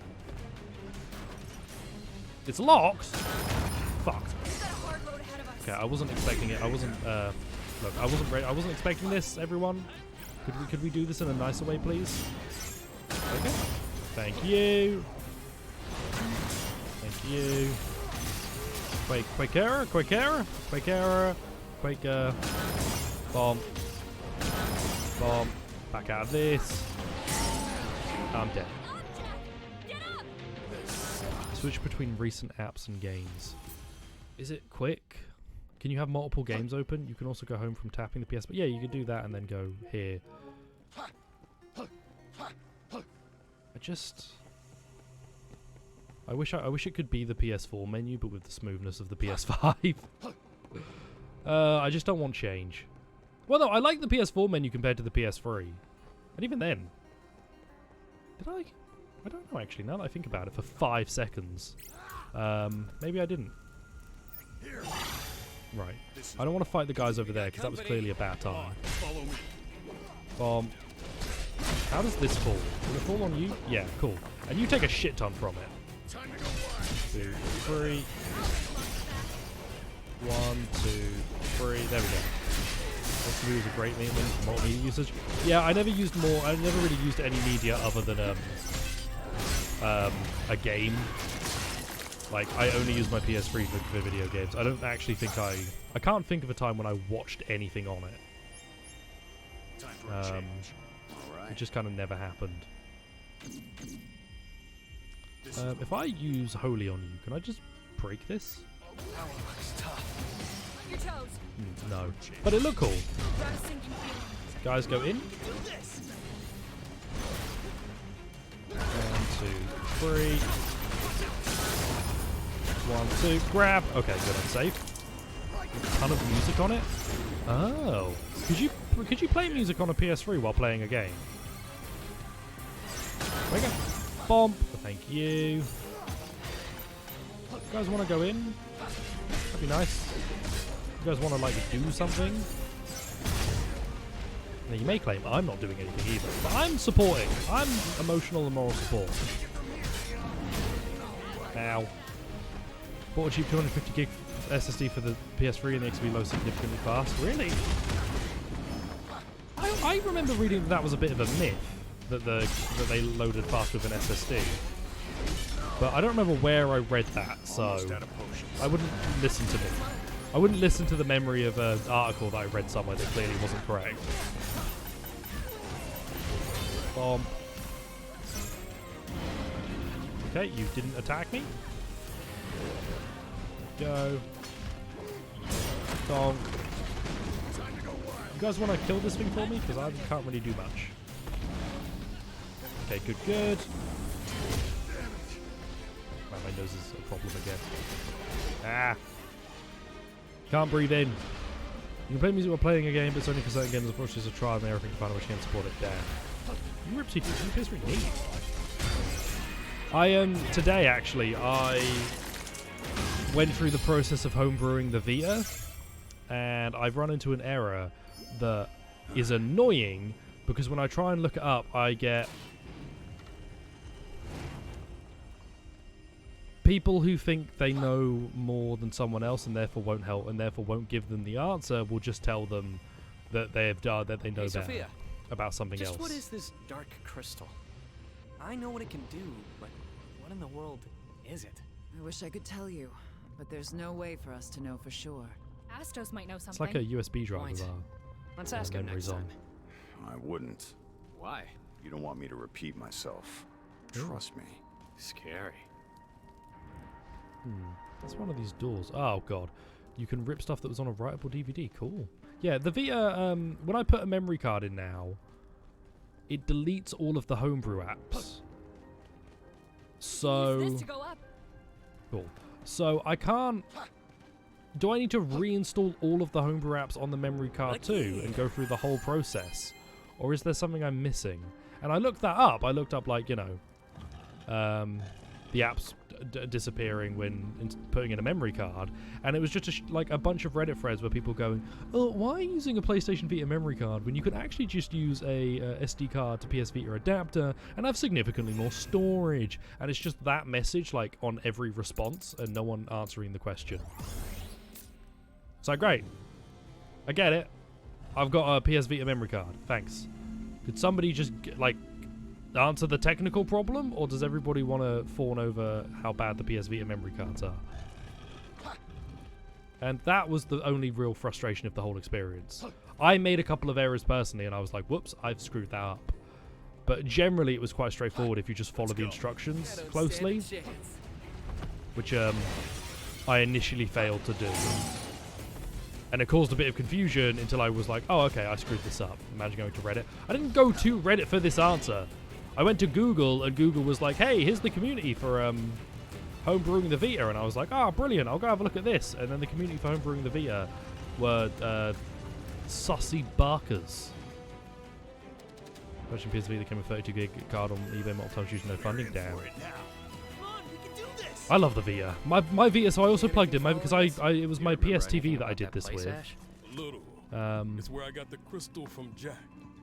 It's locked. Fuck. We've got a hard road ahead of us. Okay, I wasn't expecting it. I wasn't. Look, I wasn't ready. I wasn't expecting this. Everyone, could we do this in a nicer way, please? Okay. Thank you. Thank you. Quick error. Quaker. Bomb. Bomb. Back out of this. I'm dead. Switch between recent apps and games. Is it quick? Can you have multiple games open? You can also go home from tapping the PS. But yeah, you can do that and then go here. I wish it could be the PS4 menu, but with the smoothness of the PS5. I just don't want change. Well, no, I like the PS4 menu compared to the PS3, and even then, did I? I don't know actually. Now that I think about it, for 5 seconds, maybe I didn't. Right. I don't want to fight the guys over there because that was clearly a bad time. Bomb. How does this fall? Will it fall on you? Yeah, cool. And you take a shit ton from it. 2, 3. 1, 2, 3. There we go. Also, was a great name for more media usage. Yeah, I never really used any media other than a game. Like, I only use my PS3 for video games. I don't actually think I can't think of a time when I watched anything on it. It just kind of never happened. If I use Holy on you, can I just break this? Your toes. No. But it looked cool. Guys, go in. 1, 2, 3. 1, 2. Grab. Okay, good. I'm safe. A ton of music on it. Oh. Could you play music on a PS3 while playing a game? There we go. Bomb. Thank you. You guys want to go in? That'd be nice. You guys want to, like, do something? Now, you may claim I'm not doing anything either, but I'm supporting. I'm emotional and moral support. Ow. Bought a cheap 250 gig SSD for the PS3 and the XP low significantly fast. Really? I remember reading that was a bit of a myth, that they loaded fast with an SSD. But I don't remember where I read that, so I wouldn't listen to it. I wouldn't listen to the memory of an article that I read somewhere that clearly wasn't correct. Bomb. Okay, you didn't attack me. Go. Donk. You guys want to kill this thing for me? Because I can't really do much. Okay, good, good. Wow, my nose is a problem again. Ah. Can't breathe in. You can play music while playing a game, but it's only for certain games. Unfortunately, it's a trial and error thing to find out which game support it. Damn. You ripped PS3 neat. Today actually, I went through the process of homebrewing the Vita, and I've run into an error that is annoying because when I try and look it up, I get people who think they know more than someone else and therefore won't help and therefore won't give them the answer. Will just tell them that they know better Sophia, about something else. What is this dark crystal? I know what it can do, but what in the world is it? I wish I could tell you, but there's no way for us to know for sure. Astos might know It's something. like a USB drive with Let's ask him next memories time. I wouldn't. Why? You don't want me to repeat myself. Trust me. Scary. That's one of these doors. Oh god, you can rip stuff that was on a writable DVD. Cool. Yeah, the Vita. When I put a memory card in now, it deletes all of the homebrew apps. So Use this to go up. cool. So I can't. Do I need to reinstall all of the homebrew apps on the memory card too and go through the whole process, or is there something I'm missing? And I looked that up. I looked up, like, you know, the apps disappearing when putting in a memory card, and it was just like a bunch of Reddit threads where people going, oh, why are you using a PlayStation Vita memory card when you could actually just use a SD card to PS Vita adapter and have significantly more storage? And it's just that message, like, on every response and no one answering the question. So great, I get it. I've got a PS Vita memory card, thanks. Could somebody just like answer the technical problem, or does everybody want to fawn over how bad the PS Vita memory cards are? And that was the only real frustration of the whole experience. I made a couple of errors personally, and I was like, whoops, I've screwed that up. But generally, it was quite straightforward if you just follow the instructions closely, which I initially failed to do. And it caused a bit of confusion until I was like, oh, okay, I screwed this up. Imagine going to Reddit. I didn't go to Reddit for this answer. I went to Google, and Google was like, hey, here's the community for homebrewing the Vita. And I was like, oh, brilliant, I'll go have a look at this. And then the community for homebrewing the Vita were sussy barkers. Version PS Vita came with 32 gig card on eBay multiple times using no funding. Damn. I love the Vita. My Vita, so I also plugged in because it was my PS TV that I did this with. Little. It's where I got the crystal from Jack.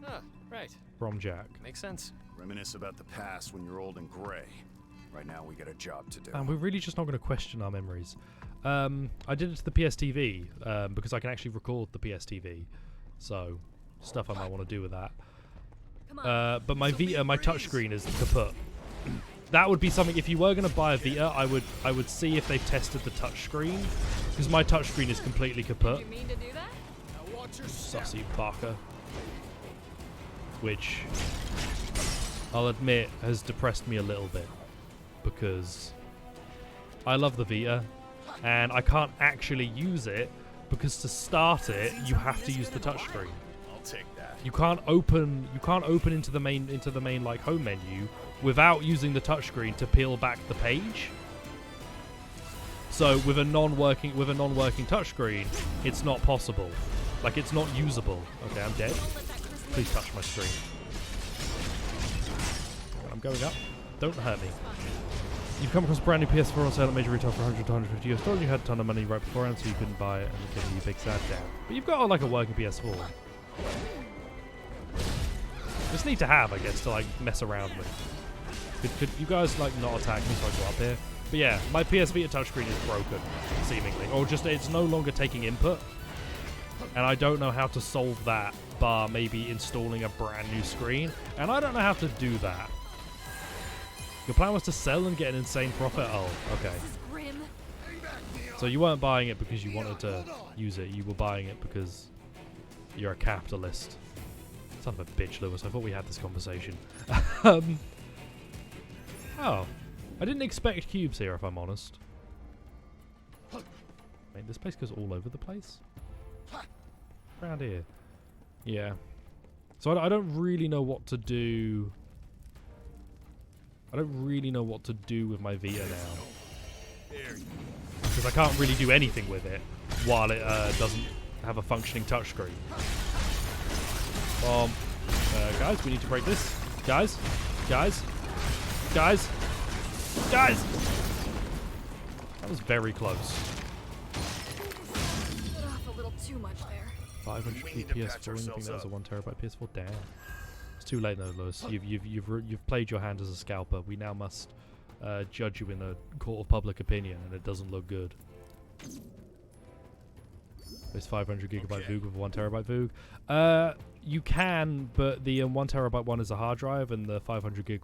Ah, right. From Jack. Makes sense. Reminisce about the past when you're old and gray. Right now, we got a job to do. And we're really just not going to question our memories. I did it to the PS TV because I can actually record the PS TV. So, stuff I might want to do with that. But my Vita, my touchscreen is kaput. That would be something, if you were going to buy a Vita, I would see if they've tested the touchscreen, because my touchscreen is completely kaput. You mean to do that? Sussy Barker. Which, I'll admit, has depressed me a little bit, because I love the Vita, and I can't actually use it, because to start it, you have to use the touchscreen. I'll take that. You can't open into the main like home menu without using the touchscreen to peel back the page. So with a non-working touchscreen, it's not possible. Like, it's not usable. Okay, I'm dead. Please touch my screen. I'm going up. Don't hurt me. You've come across a brand new PS4 on sale at major retail for $100 to $150 US. You had a ton of money right beforehand, so you couldn't buy it, and it's giving you a big sad down. But you've got like a working PS4. Just need to have, I guess, to like mess around with. Could you guys like not attack me so I go up here? But yeah, my PS Vita touchscreen is broken, seemingly, or just it's no longer taking input, and I don't know how to solve that. Bar maybe installing a brand new screen, and I don't know how to do that. Your plan was to sell and get an insane profit. Oh, okay. So you weren't buying it because you wanted to use it. You were buying it because you're a capitalist. Son of a bitch, Lewis. I thought we had this conversation. Oh. I didn't expect cubes here, if I'm honest. Wait, this place goes all over the place? Around here. Yeah. So I don't really know what to do. I don't really know what to do with my Vita now. Because I can't really do anything with it while it doesn't have a functioning touchscreen. Guys, we need to break this. Guys. That was very close. Cut off a little too much there. 500 PS4. Anything that was a 1 terabyte PS4. Damn. It's too late now, Lewis. You've played your hand as a scalper. We now must judge you in a court of public opinion, and it doesn't look good. There's 500 gigabyte VOOG with a 1 terabyte VOOG. You can, but the 1 terabyte one is a hard drive, and the 500 gig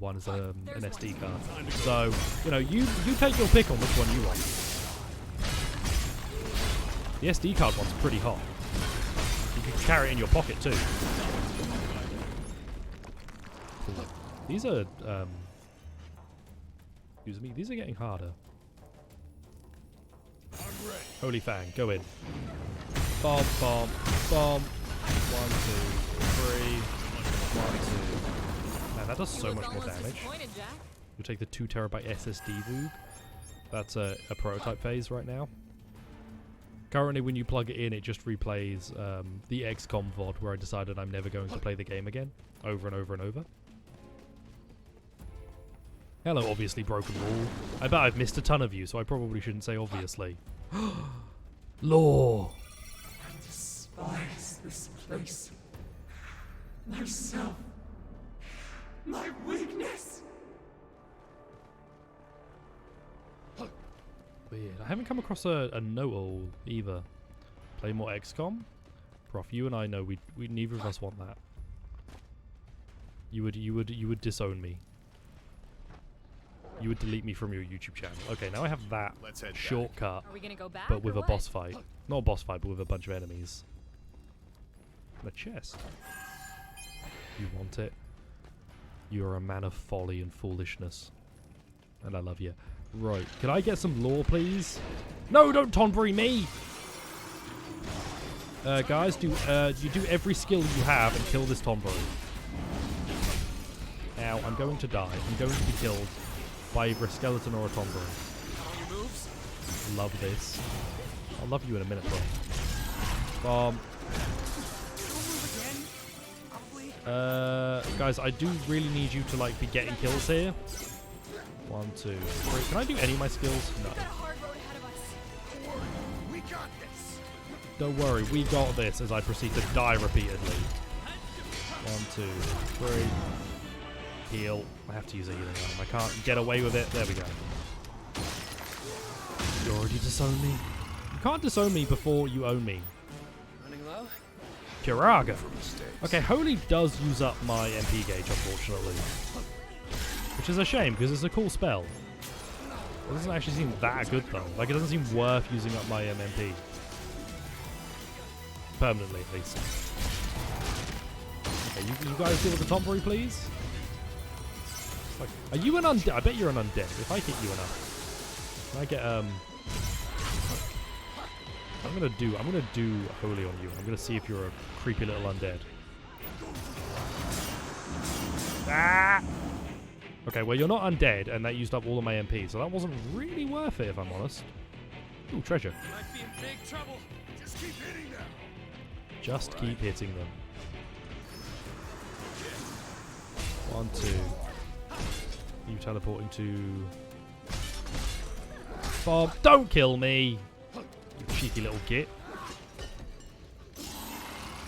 one is an SD card. So, you know, you take your pick on which one you want. The SD card one's pretty hot. You can carry it in your pocket too. Cool. These are, excuse me, these are getting harder. Holy Fang, go in. Bomb. 1, 2, 3. 1, 2. Man, that does so much more damage. You'll take the 2 terabyte SSD VOOG. That's a prototype phase right now. Currently, when you plug it in, it just replays the XCOM VOD, where I decided I'm never going to play the game again, over and over and over. Hello, obviously broken rule. I bet I've missed a ton of you, so I probably shouldn't say obviously. Law. I despise this place. Myself. My weakness. Weird. I haven't come across a no-all either. Play more XCOM? Prof, you and I know we neither of us want that. You would disown me. You would delete me from your YouTube channel. Okay, now I have that Let's head back. shortcut, Are we gonna go back? but with or a what? boss fight. Not a boss fight, but with a bunch of enemies. And a chest. You want it? You are a man of folly and foolishness. And I love you. Right. Can I get some lore, please? No, don't Tonberry me! Guys, you do every skill you have and kill this Tonberry. Ow, I'm going to die. I'm going to be killed by either a skeleton or a Tonberry. Love this. I'll love you in a minute, bro. Guys, I do really need you to like be getting kills here. 1, 2, 3. Can I do any of my skills? No. We got this. Don't worry, we got this as I proceed to die repeatedly. 1, 2, 3. Heal. I have to use a healing item. I can't get away with it. There we go. You already disowned me. You can't disown me before you own me. Running low? Kiraga. Okay, Holy does use up my MP gauge, unfortunately. Which is a shame, because it's a cool spell. It doesn't actually seem that good, though. Like, it doesn't seem worth using up my MP. Permanently, at least. Okay, you guys deal with the Tonberry, please? Like, are you an undead? I bet you're an undead. If I hit you enough. Can I get, I'm gonna do Holy on you. I'm gonna see if you're a creepy little undead. Ah! Okay, well, you're not undead, and that used up all of my MP, so that wasn't really worth it, if I'm honest. Ooh, treasure. Might be in big trouble. Just keep hitting them. Just keep hitting them. 1, 2. You teleporting to... Bob, don't kill me! You cheeky little git.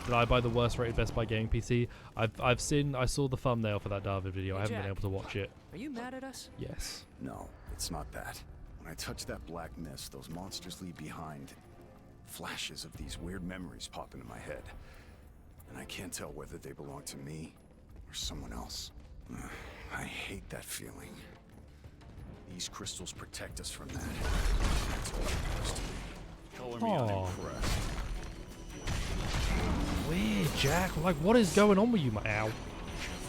Did I buy the worst rated Best Buy gaming PC? I saw the thumbnail for that David video. I haven't been able to watch it. Are you mad at us? Yes. No, it's not that. When I touch that black mist, those monsters leave behind flashes of these weird memories pop into my head. And I can't tell whether they belong to me or someone else. I hate that feeling. These crystals protect us from that. That's all it matters to me. Color me unimpressed. Weird, Jack. Like, what is going on with you, my... Ow.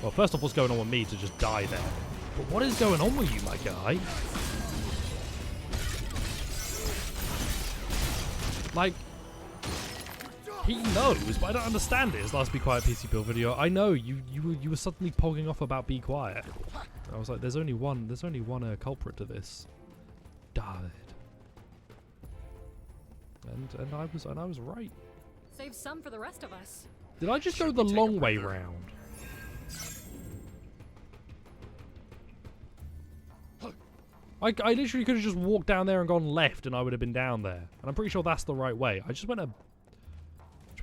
Well, first off, what's going on with me to just die there? But what is going on with you, my guy? Like, he knows, but I don't understand it. His last Be Quiet PC build video. I know you were suddenly pogging off about Be Quiet. I was like, there's only one culprit to this, David. And I was right. Save some for the rest of us. Did I just go the long way round? I literally could have just walked down there and gone left, and I would have been down there. And I'm pretty sure that's the right way. I just went in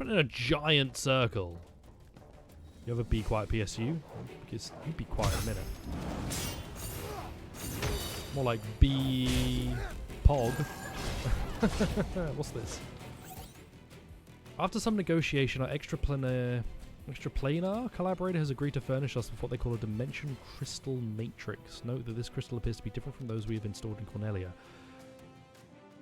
a giant circle. You have a Be Quiet PSU? Because you'd be quiet in a minute. More like Be Pog. What's this? After some negotiation, our extraplanar collaborator has agreed to furnish us with what they call a dimension crystal matrix. Note that this crystal appears to be different from those we have installed in Cornelia.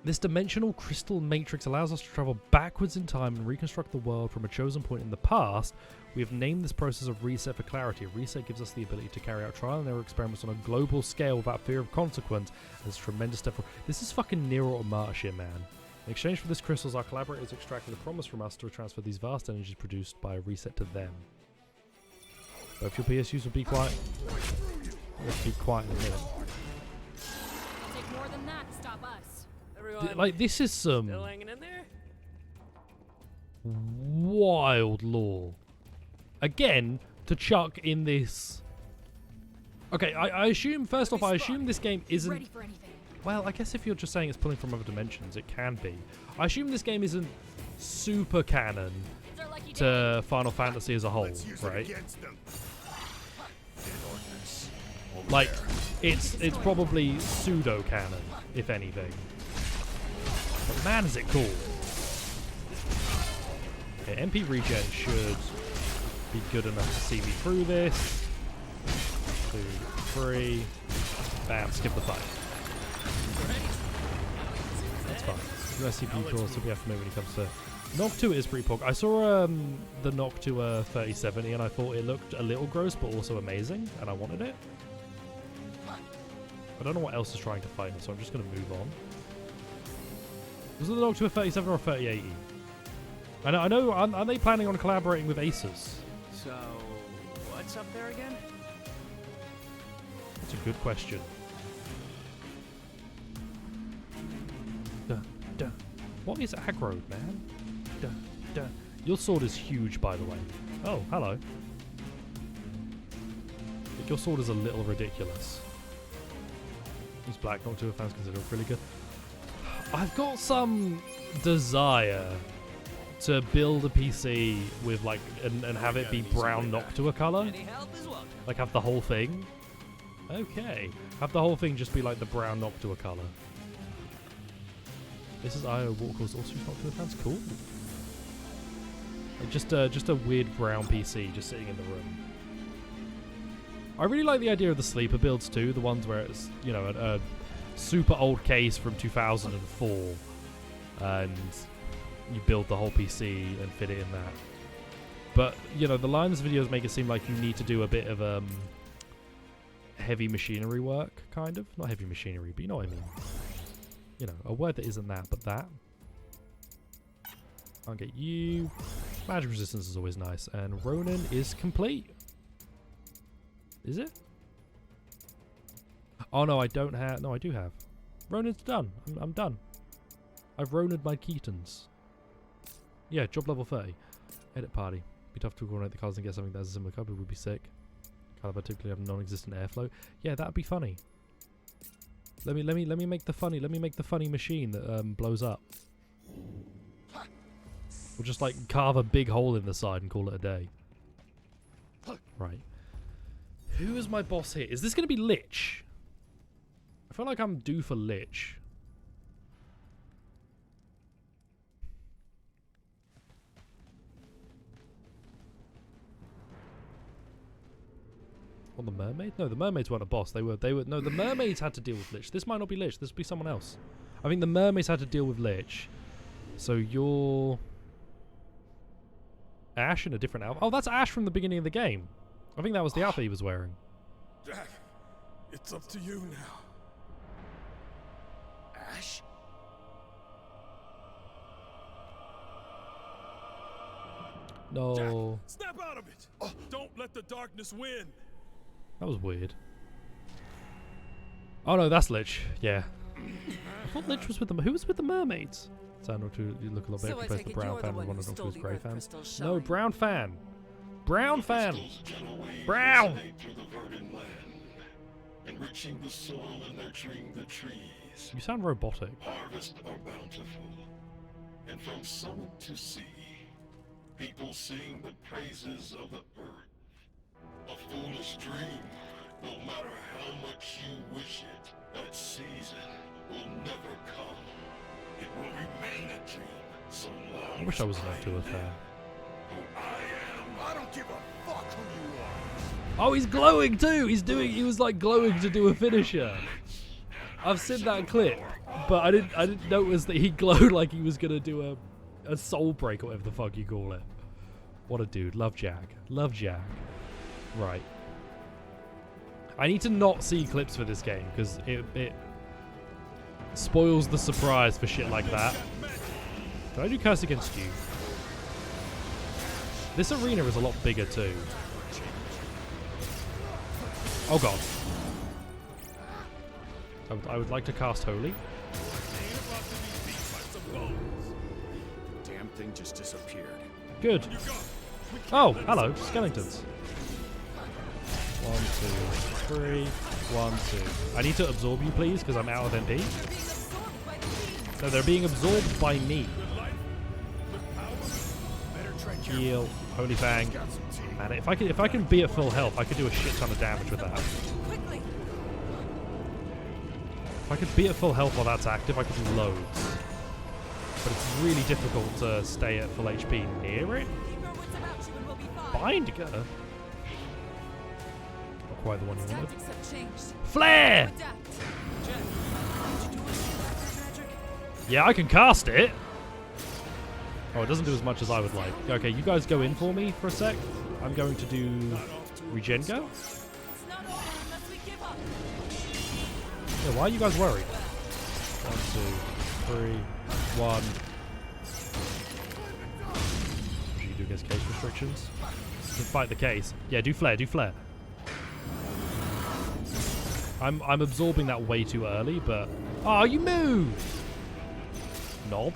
This dimensional crystal matrix allows us to travel backwards in time and reconstruct the world from a chosen point in the past. We have named this process a reset for clarity. A reset gives us the ability to carry out trial and error experiments on a global scale without fear of consequence. It's a tremendous step forward. This is fucking Nero Automata shit, man. In exchange for this crystals, our collaborators extracted a promise from us to transfer these vast energies produced by a reset to them. Both your PSUs will be quiet. Let's be quiet in a minute. It'll take more than that to stop us. Everyone Like, this is some still hanging in there? wild lore. Again, to chuck in this... Okay, I assume, first off, I assume this game isn't... Ready for anything. Well, I guess if you're just saying it's pulling from other dimensions, it can be. I assume this game isn't super canon It's our lucky day. to Final Fantasy as a whole, Let's use it right? against them. Like, it's probably pseudo-canon, if anything. But man, is it cool. Okay, MP regen should be good enough to see me through this. 2, 3. Bam, skip the fight. That's fine. USCP calls to be for me when it comes to Noctua is pretty pork. I saw the Noctua 3070 and I thought it looked a little gross but also amazing and I wanted it. I don't know what else is trying to fight me, so I'm just going to move on. Was it the Noctua 37 or 3080? I know, are they planning on collaborating with Asus? So, what's up there again? That's a good question. What is aggro, man? Your sword is huge, by the way. Oh, hello. Your sword is a little ridiculous. These Black Noctua fans consider it really good. I've got some desire to build a PC with like and have it be brown Noctua color. Like have the whole thing. Okay. Have the whole thing just be like the brown Noctua color. This is IO Walkers also Noctua fans. Cool. Like just a weird brown PC just sitting in the room. I really like the idea of the sleeper builds too, the ones where it's, you know, a super old case from 2004 and you build the whole PC and fit it in that. But, you know, the Lions videos make it seem like you need to do a bit of heavy machinery work, kind of. Not heavy machinery, but you know what I mean. You know, a word that isn't that, but that. I'll get you. Magic resistance is always nice. And Ronin is complete. Is it? Oh, no, I don't have... No, I do have. Ronin's done. I'm done. I've Ronin'd my Keatons. Yeah, job level 30. Edit party. Be tough to coordinate the cards and get something that has a similar card, but would be sick. Caliber typically have non-existent airflow. Yeah, that'd be funny. Let me make the funny machine that blows up. We'll just like carve a big hole in the side and call it a day. Right. Who is my boss here? Is this going to be Lich? I feel like I'm due for Lich. Or the mermaid? No, the mermaids weren't a boss. They were no, the mermaids had to deal with Lich. This might not be Lich. This will be someone else. I think the mermaids had to deal with Lich. So you're Ash in a different outfit. Oh, that's Ash from the beginning of the game. I think that was the outfit he was wearing. Jack, it's up to you now. Ash? No. Jack, snap out of it. Oh. Don't let the darkness win. That was weird. Oh no, that's Lich. Yeah. I thought Lich was with the... Who was with the mermaids? Sound to you look a little better compared to the brown fan with one of Noctua's grey fans. No, brown fan. Brown fan. Brown. Enriching the soil and nurturing the trees. You sound robotic. Harvest are bountiful, and from summit to sea, people sing the praises of the earth. A foolish dream, no matter how much you wish it, that season will never come. It will remain a dream so long. I wish I was an Noctua fan. I don't give a fuck who you are. Oh, he's glowing too. He was like glowing to do a finisher. I've seen that clip, but I didn't notice that he glowed like he was gonna do a soul break or whatever the fuck you call it. What a dude. Love Jack. Love Jack. Right. I need to not see clips for this game because it spoils the surprise for shit like that. Can I do Curse Against You? This arena is a lot bigger too. Oh god. I would like to cast Holy. Damn thing just disappeared. Good. Oh, hello, skeletons. 1, 2, 3. 1, 2. I need to absorb you, please, because I'm out of MP. No, they're being absorbed by me. Heal, Holy Fang. Man, if I can be at full health, I could do a shit ton of damage with that. If I could be at full health while that's active, I could do loads. But it's really difficult to stay at full HP near it. Bind Gunner. quite the one you wanted. Tactics have changed. Flare! Adapt. Jack, did you do anything with that magic? Yeah, I can cast it. Oh, it doesn't do as much as I would like. Okay, you guys go in for me for a sec. I'm going to do regen go. It's not over unless we give up. Yeah, why are you guys worried? 1, 2, 3, 1. What should you do against case restrictions? You can fight the case. Yeah, do flare, do flare. I'm absorbing that way too early, but... Oh, you moved! Knob.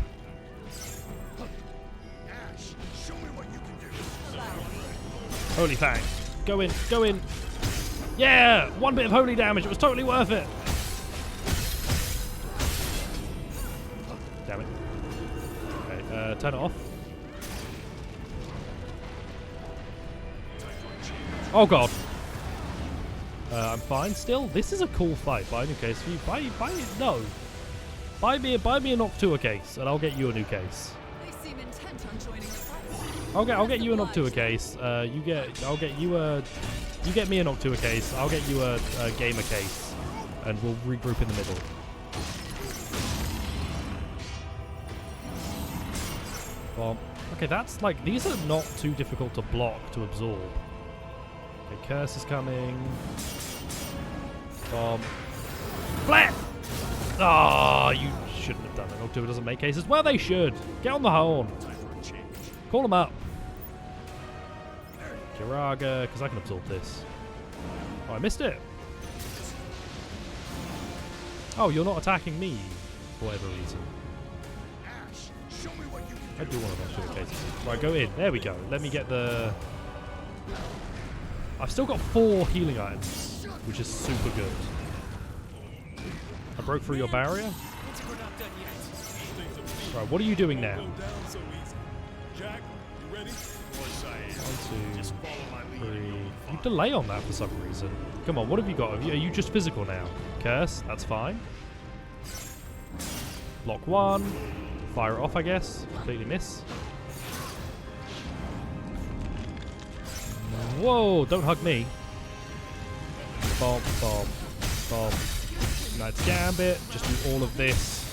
Holy Fang. Go in, go in. Yeah! 1 bit of holy damage. It was totally worth it. Damn it. Okay, turn it off. Oh god. I'm fine still. This is a cool fight. Buy a new case for you. Buy no. Buy me a Noctua case, and I'll get you a new case. They seem intent on joining the fight. I'll get you a Noctua case. You get me a Noctua case. I'll get you a gamer case, and we'll regroup in the middle. Well, okay, that's like, these are not too difficult to block, to absorb. Okay, curse is coming. Bomb. Flat! Ah, you shouldn't have done that. Noctua doesn't make cases. Well, they should. Get on the horn. Call them up. Jiraga, because I can absorb this. Oh, I missed it. Oh, you're not attacking me for whatever reason. I do want to run through the cases. Right, go in. There we go. Let me get the... I've still got 4 healing items, which is super good. I broke through your barrier. We're not done yet. Right, what are you doing now? Go down so easy. Jack, you ready? 1, 2, 3. You delay on that for some reason. Come on, what have you got? Are you just physical now? Curse, that's fine. Lock 1. Fire it off, I guess. Completely miss. Whoa, don't hug me. Bomb, bomb, bomb. Knight's Gambit. Just do all of this.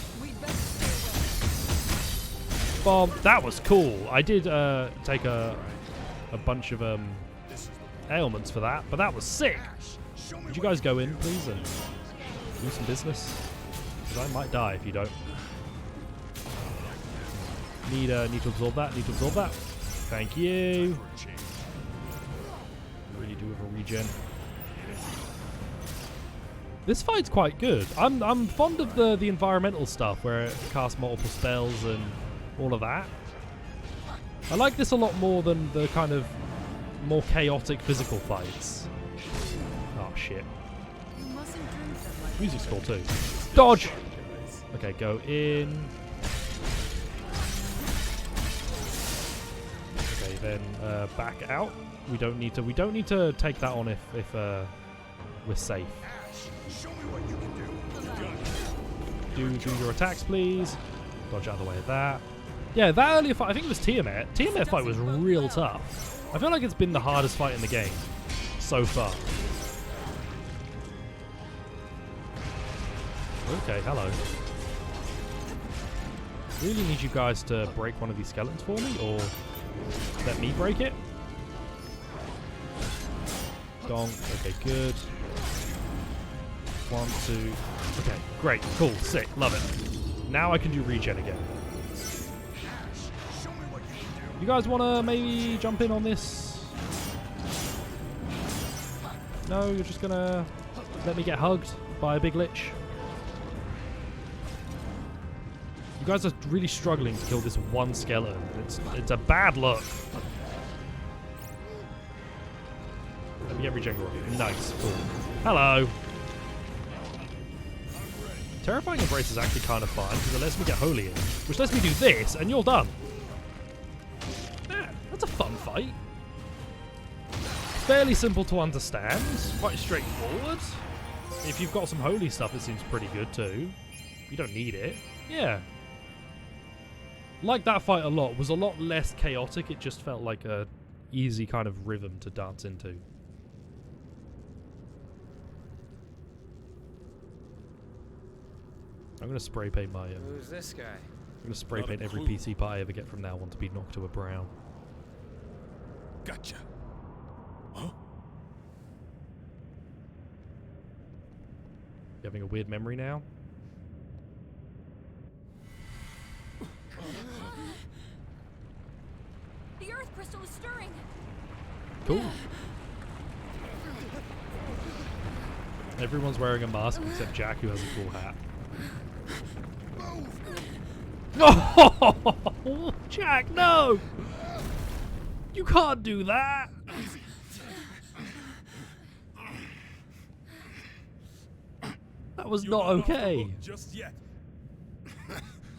Bomb. That was cool. I did take a bunch of ailments for that, but that was sick. Would you guys go in, please, and do some business? Because I might die if you don't. Need to absorb that. Need to absorb that. Thank you. Really do have a regen. This fight's quite good. I'm fond of the environmental stuff where it casts multiple spells and all of that. I like this a lot more than the kind of more chaotic physical fights. Oh shit. Music's cool too. Dodge! Okay, go in. Okay, then back out. We don't need to take that on if we're safe. Do your attacks, please. Dodge out of the way of that. Yeah, that earlier fight, I think it was Tiamat. Tiamat fight was real tough. I feel like it's been the hardest fight in the game so far. Okay, hello. Really need you guys to break one of these skeletons for me, or let me break it. Donk. Okay, good. 1, 2. Okay, great, cool, sick, love it. Now I can do regen again. You guys want to maybe jump in on this? No, you're just gonna let me get hugged by a big lich? You guys are really struggling to kill this one skeleton. It's a bad look. Let me get regen going. Nice, cool. Hello. Terrifying Embrace is actually kind of fun because it lets me get holy in, which lets me do this, and you're done. Yeah, that's a fun fight. Fairly simple to understand, quite straightforward. If you've got some holy stuff, it seems pretty good too. You don't need it. Yeah. Like that fight a lot. Was a lot less chaotic. It just felt like a easy kind of rhythm to dance into. I'm gonna spray paint my. Who's this guy? I'm gonna spray Not a paint every clue. PC part I ever get from now on to be knocked to a brown. Gotcha. Huh? You having a weird memory now? The Earth crystal is stirring. Cool. Everyone's wearing a mask except Jack, who has a cool hat. No, Jack, no! You can't do that. That was You're not off the okay. hook just yet.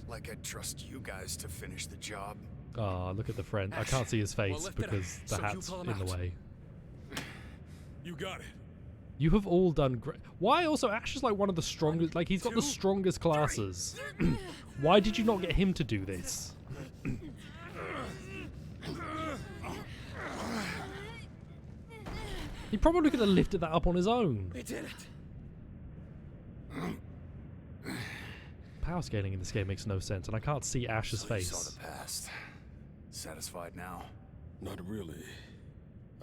Like I'd trust you guys to finish the job. Ah, look at the friend. I Ash, can't see his we'll face lift it up, because the so you hat's pull him in the out. way. You got it. You have all done great. Why also Ash is like one of the strongest, like he's got the strongest classes. Why did you not get him to do this? He probably could have lifted that up on his own. They did it. Power scaling in this game makes no sense, and I can't see Ash's So you saw face. the past. Satisfied now? Not really.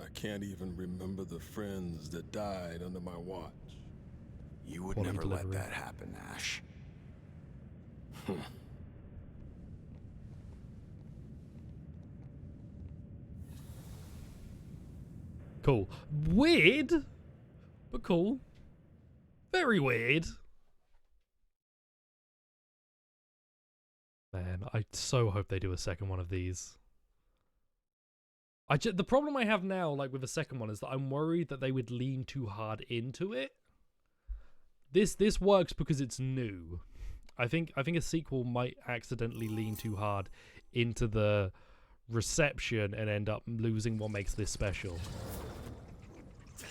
I can't even remember the friends that died under my watch. You would Quality never let delivery. that happen, Ash. Cool. Weird, but cool. Very weird. Man, I so hope they do a second one of these. The problem I have now, like with the second one, is that I'm worried that they would lean too hard into it. This works because it's new. I think a sequel might accidentally lean too hard into the reception and end up losing what makes this special.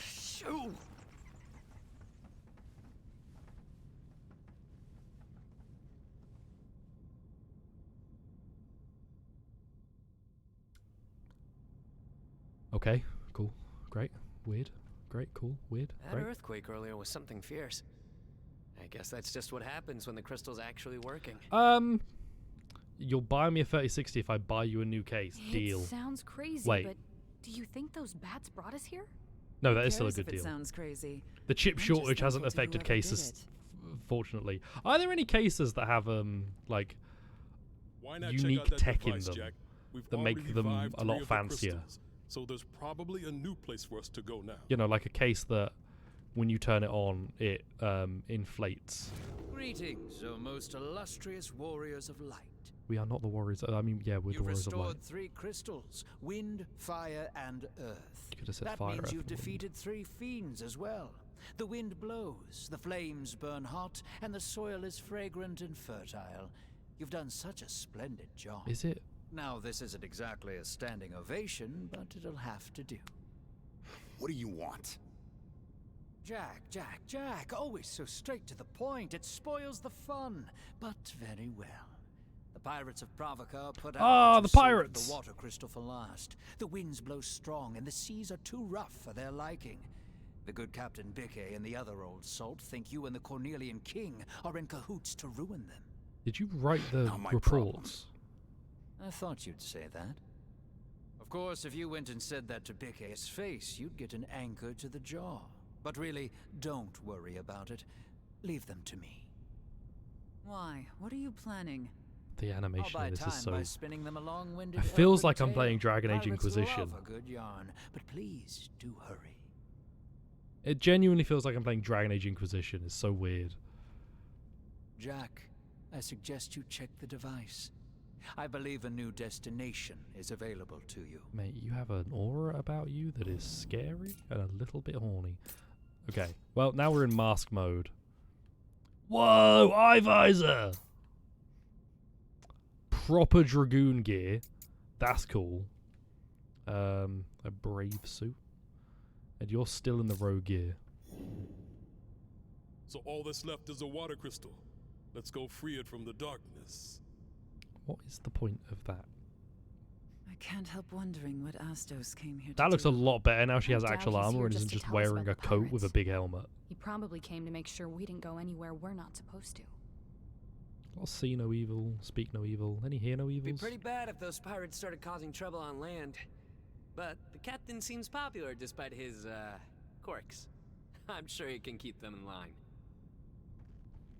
Shoo! Okay, cool, great, weird, great, cool, weird, That great. earthquake earlier was something fierce. I guess that's just what happens when the crystal's actually working. You'll buy me a 3060 if I buy you a new case. Deal. It sounds crazy, Wait. but do you think those bats brought us here? No, Who that is still a cares good if it deal. sounds crazy. The chip I'm just shortage hasn't thankful to affected whoever did cases, it. fortunately. Are there any cases that have like Why not unique check out that tech in device, them Jack? We've that make already them revived a lot 3 of the fancier? crystals, so there's probably a new place for us to go now. You know, like a case that when you turn it on, it inflates. Greetings, O most illustrious warriors of light. We are not the warriors. I mean, yeah, we're the You've warriors of light. restored 3 crystals, wind, fire, and earth. You could have said That fire. means earth, you've and wind. defeated 3 fiends as well. The wind blows, the flames burn hot, and the soil is fragrant and fertile. You've done such a splendid job. Is it? Now, this isn't exactly a standing ovation, but it'll have to do. What do you want? Jack, always so straight to the point. It spoils the fun, but very well. The pirates of Pravoka put out Ah, what the you saved pirates! the water crystal for last. The winds blow strong, and the seas are too rough for their liking. The good Captain Bickey and the other old salt think you and the Cornelian King are in cahoots to ruin them. Did you write the Not my reports? I thought you'd say that. Of course, if you went and said that to Bickey's face, you'd get an anchor to the jaw. But really, don't worry about it. Leave them to me. Why? What are you planning? The I'll animation buy of this time is so. by spinning them a long-winded It feels eloquent like I'm tale. playing Dragon Age Pirates Inquisition. love a good yarn, but please do hurry. It genuinely feels like I'm playing Dragon Age Inquisition. It's so weird. Jack, I suggest you check the device. I believe a new destination is available to you. Mate, you have an aura about you that is scary and a little bit horny. Okay, well, now we're in mask mode. Whoa, eye visor! Proper Dragoon gear. That's cool. A brave suit. And you're still in the rogue gear. So all that's left is a water crystal. Let's go free it from the darkness. What is the point of that? I can't help wondering what Astos came here to That looks do. a lot better now she I has doubt actual he's armor here and just isn't to just tell us wearing a about the coat with a pirates. big helmet. He probably came to make sure we didn't go anywhere we're not supposed to. I'll see no evil, speak no evil. Any hear no It'd be evils? pretty bad if those pirates started causing trouble on land. But the captain seems popular despite his, quirks. I'm sure he can keep them in line.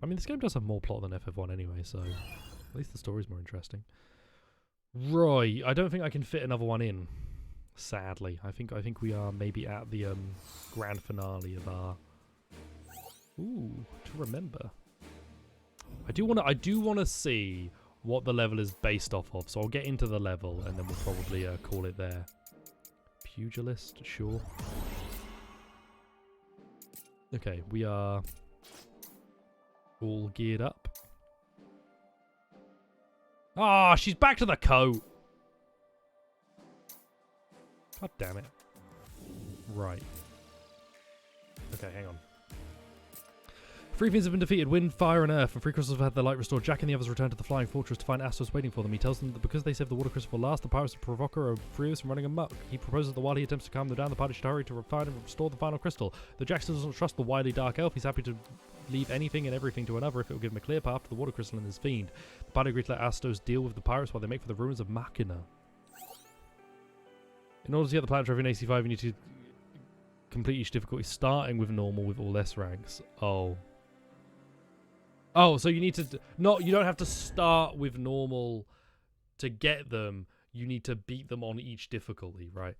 I mean, this game does have more plot than FF1 anyway, so at least the story's more interesting. Right, I don't think I can fit another one in. Sadly, I think we are maybe at the grand finale of our. Ooh, to remember. I do want to see what the level is based off of, so I'll get into the level and then we'll probably call it there. Pugilist, sure. Okay, we are all geared up. Ah, she's back to the coat. God damn it. Right. Okay, hang on. Three fiends have been defeated: wind, fire, and earth, and three crystals have had their light restored. Jack and the others return to the flying fortress to find Astos waiting for them. He tells them that because they saved the water crystal for last, the pirates of Provoker are free us from running amok. He proposes that while he attempts to calm them down, the party should hurry to refine and restore the final crystal. Though Jack still doesn't trust the wily dark elf, he's happy to leave anything and everything to another if it will give him a clear path to the water crystal and his fiend. The party agrees to let Astos deal with the pirates while they make for the ruins of Machina. In order to get the planet trophy in AC5, you need to complete each difficulty starting with normal with all S ranks. Oh, so you need to you don't have to start with normal to get them. You need to beat them on each difficulty, right?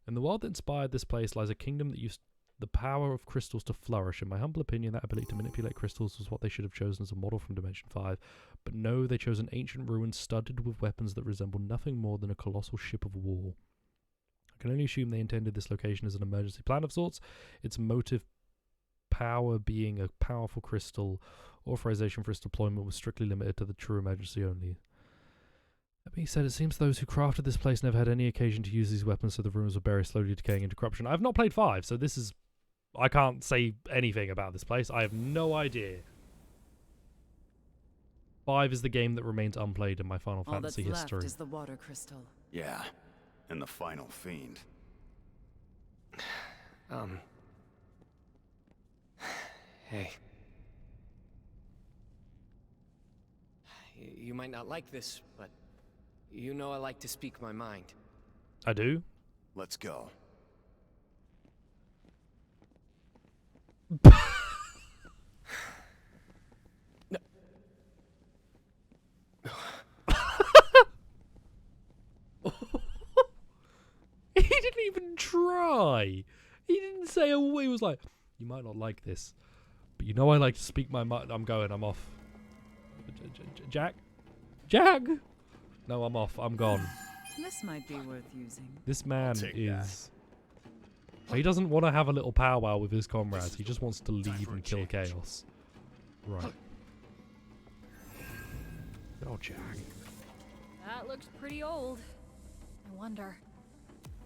In the world that inspired this place lies a kingdom that used the power of crystals to flourish. In my humble opinion, that ability to manipulate crystals was what they should have chosen as a model from Dimension 5. But no, they chose an ancient ruin studded with weapons that resemble nothing more than a colossal ship of war. I can only assume they intended this location as an emergency plan of sorts, its motive power being a powerful crystal. Authorization for its deployment was strictly limited to the true emergency only. That being said, it seems those who crafted this place never had any occasion to use these weapons, so the ruins were buried, slowly decaying into corruption. I've not played 5, so this is... I can't say anything about this place. I have no idea. 5 is the game that remains unplayed in my Final Fantasy history. All that's left is the water crystal. Yeah, and the final fiend. Hey. You might not like this, but you know I like to speak my mind. I do? Let's go. He didn't even try. He didn't say a word. He was like, you might not like this, but you know I like to speak my mind. I'm going. I'm off. Jack? Jack? No, I'm off. I'm gone. This might be worth using. This man take is... He doesn't want to have a little powwow with his comrades. He just wants to leave and kill chaos. Right. Oh, Jack. That looks pretty old. I wonder,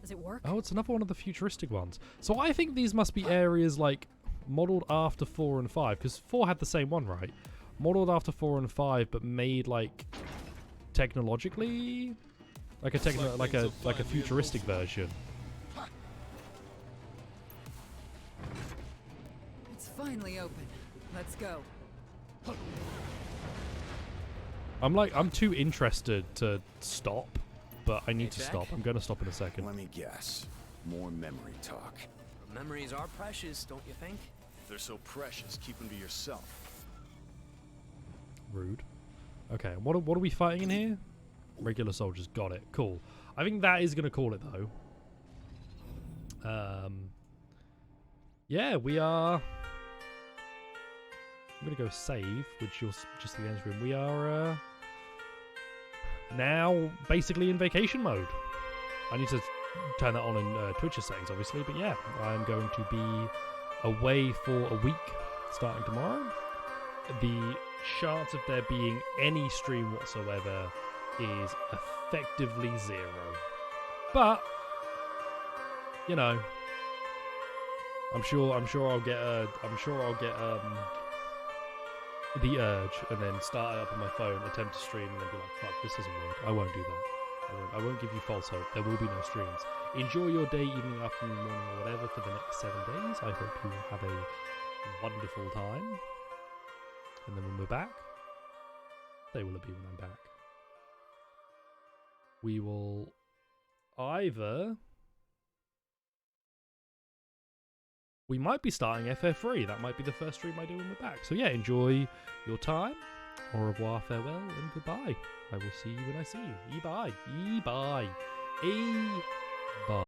does it work? Oh, it's another one of the futuristic ones. So I think these must be areas like modeled after 4 and 5, because 4 had the same one, right? Modeled after 4 and 5, but made like technologically, like a futuristic version. It's finally open. Let's go. I'm too interested to stop, but I need to Jack? stop. I'm going to stop in a second. Let me guess. More memory talk. Memories are precious, don't you think? If they're so precious, keep them to yourself. Rude. Okay, what are we fighting in here? Regular soldiers. Got it. Cool. I think that is going to call it, though. Yeah, we are... I'm going to go save, which you'll just see the end screen. We are now basically in vacation mode. I need to turn that on in Twitch's settings, obviously. But yeah, I'm going to be away for a week starting tomorrow. The chance of there being any stream whatsoever is effectively 0. But you know, I'm sure I'll get the urge and then start it up on my phone, attempt to stream, and then be like, fuck, this doesn't work. I won't do that. I won't give you false hope. There will be no streams. Enjoy your day, evening, afternoon, morning, or whatever for the next 7 days. I hope you have a wonderful time. And then when we're back, birthday will it be when I'm back? We will either... We might be starting FF3. That might be the first stream I do when we're back. So yeah, enjoy your time. Au revoir, farewell, and goodbye. I will see you when I see you. E-bye. E-bye. E-bye.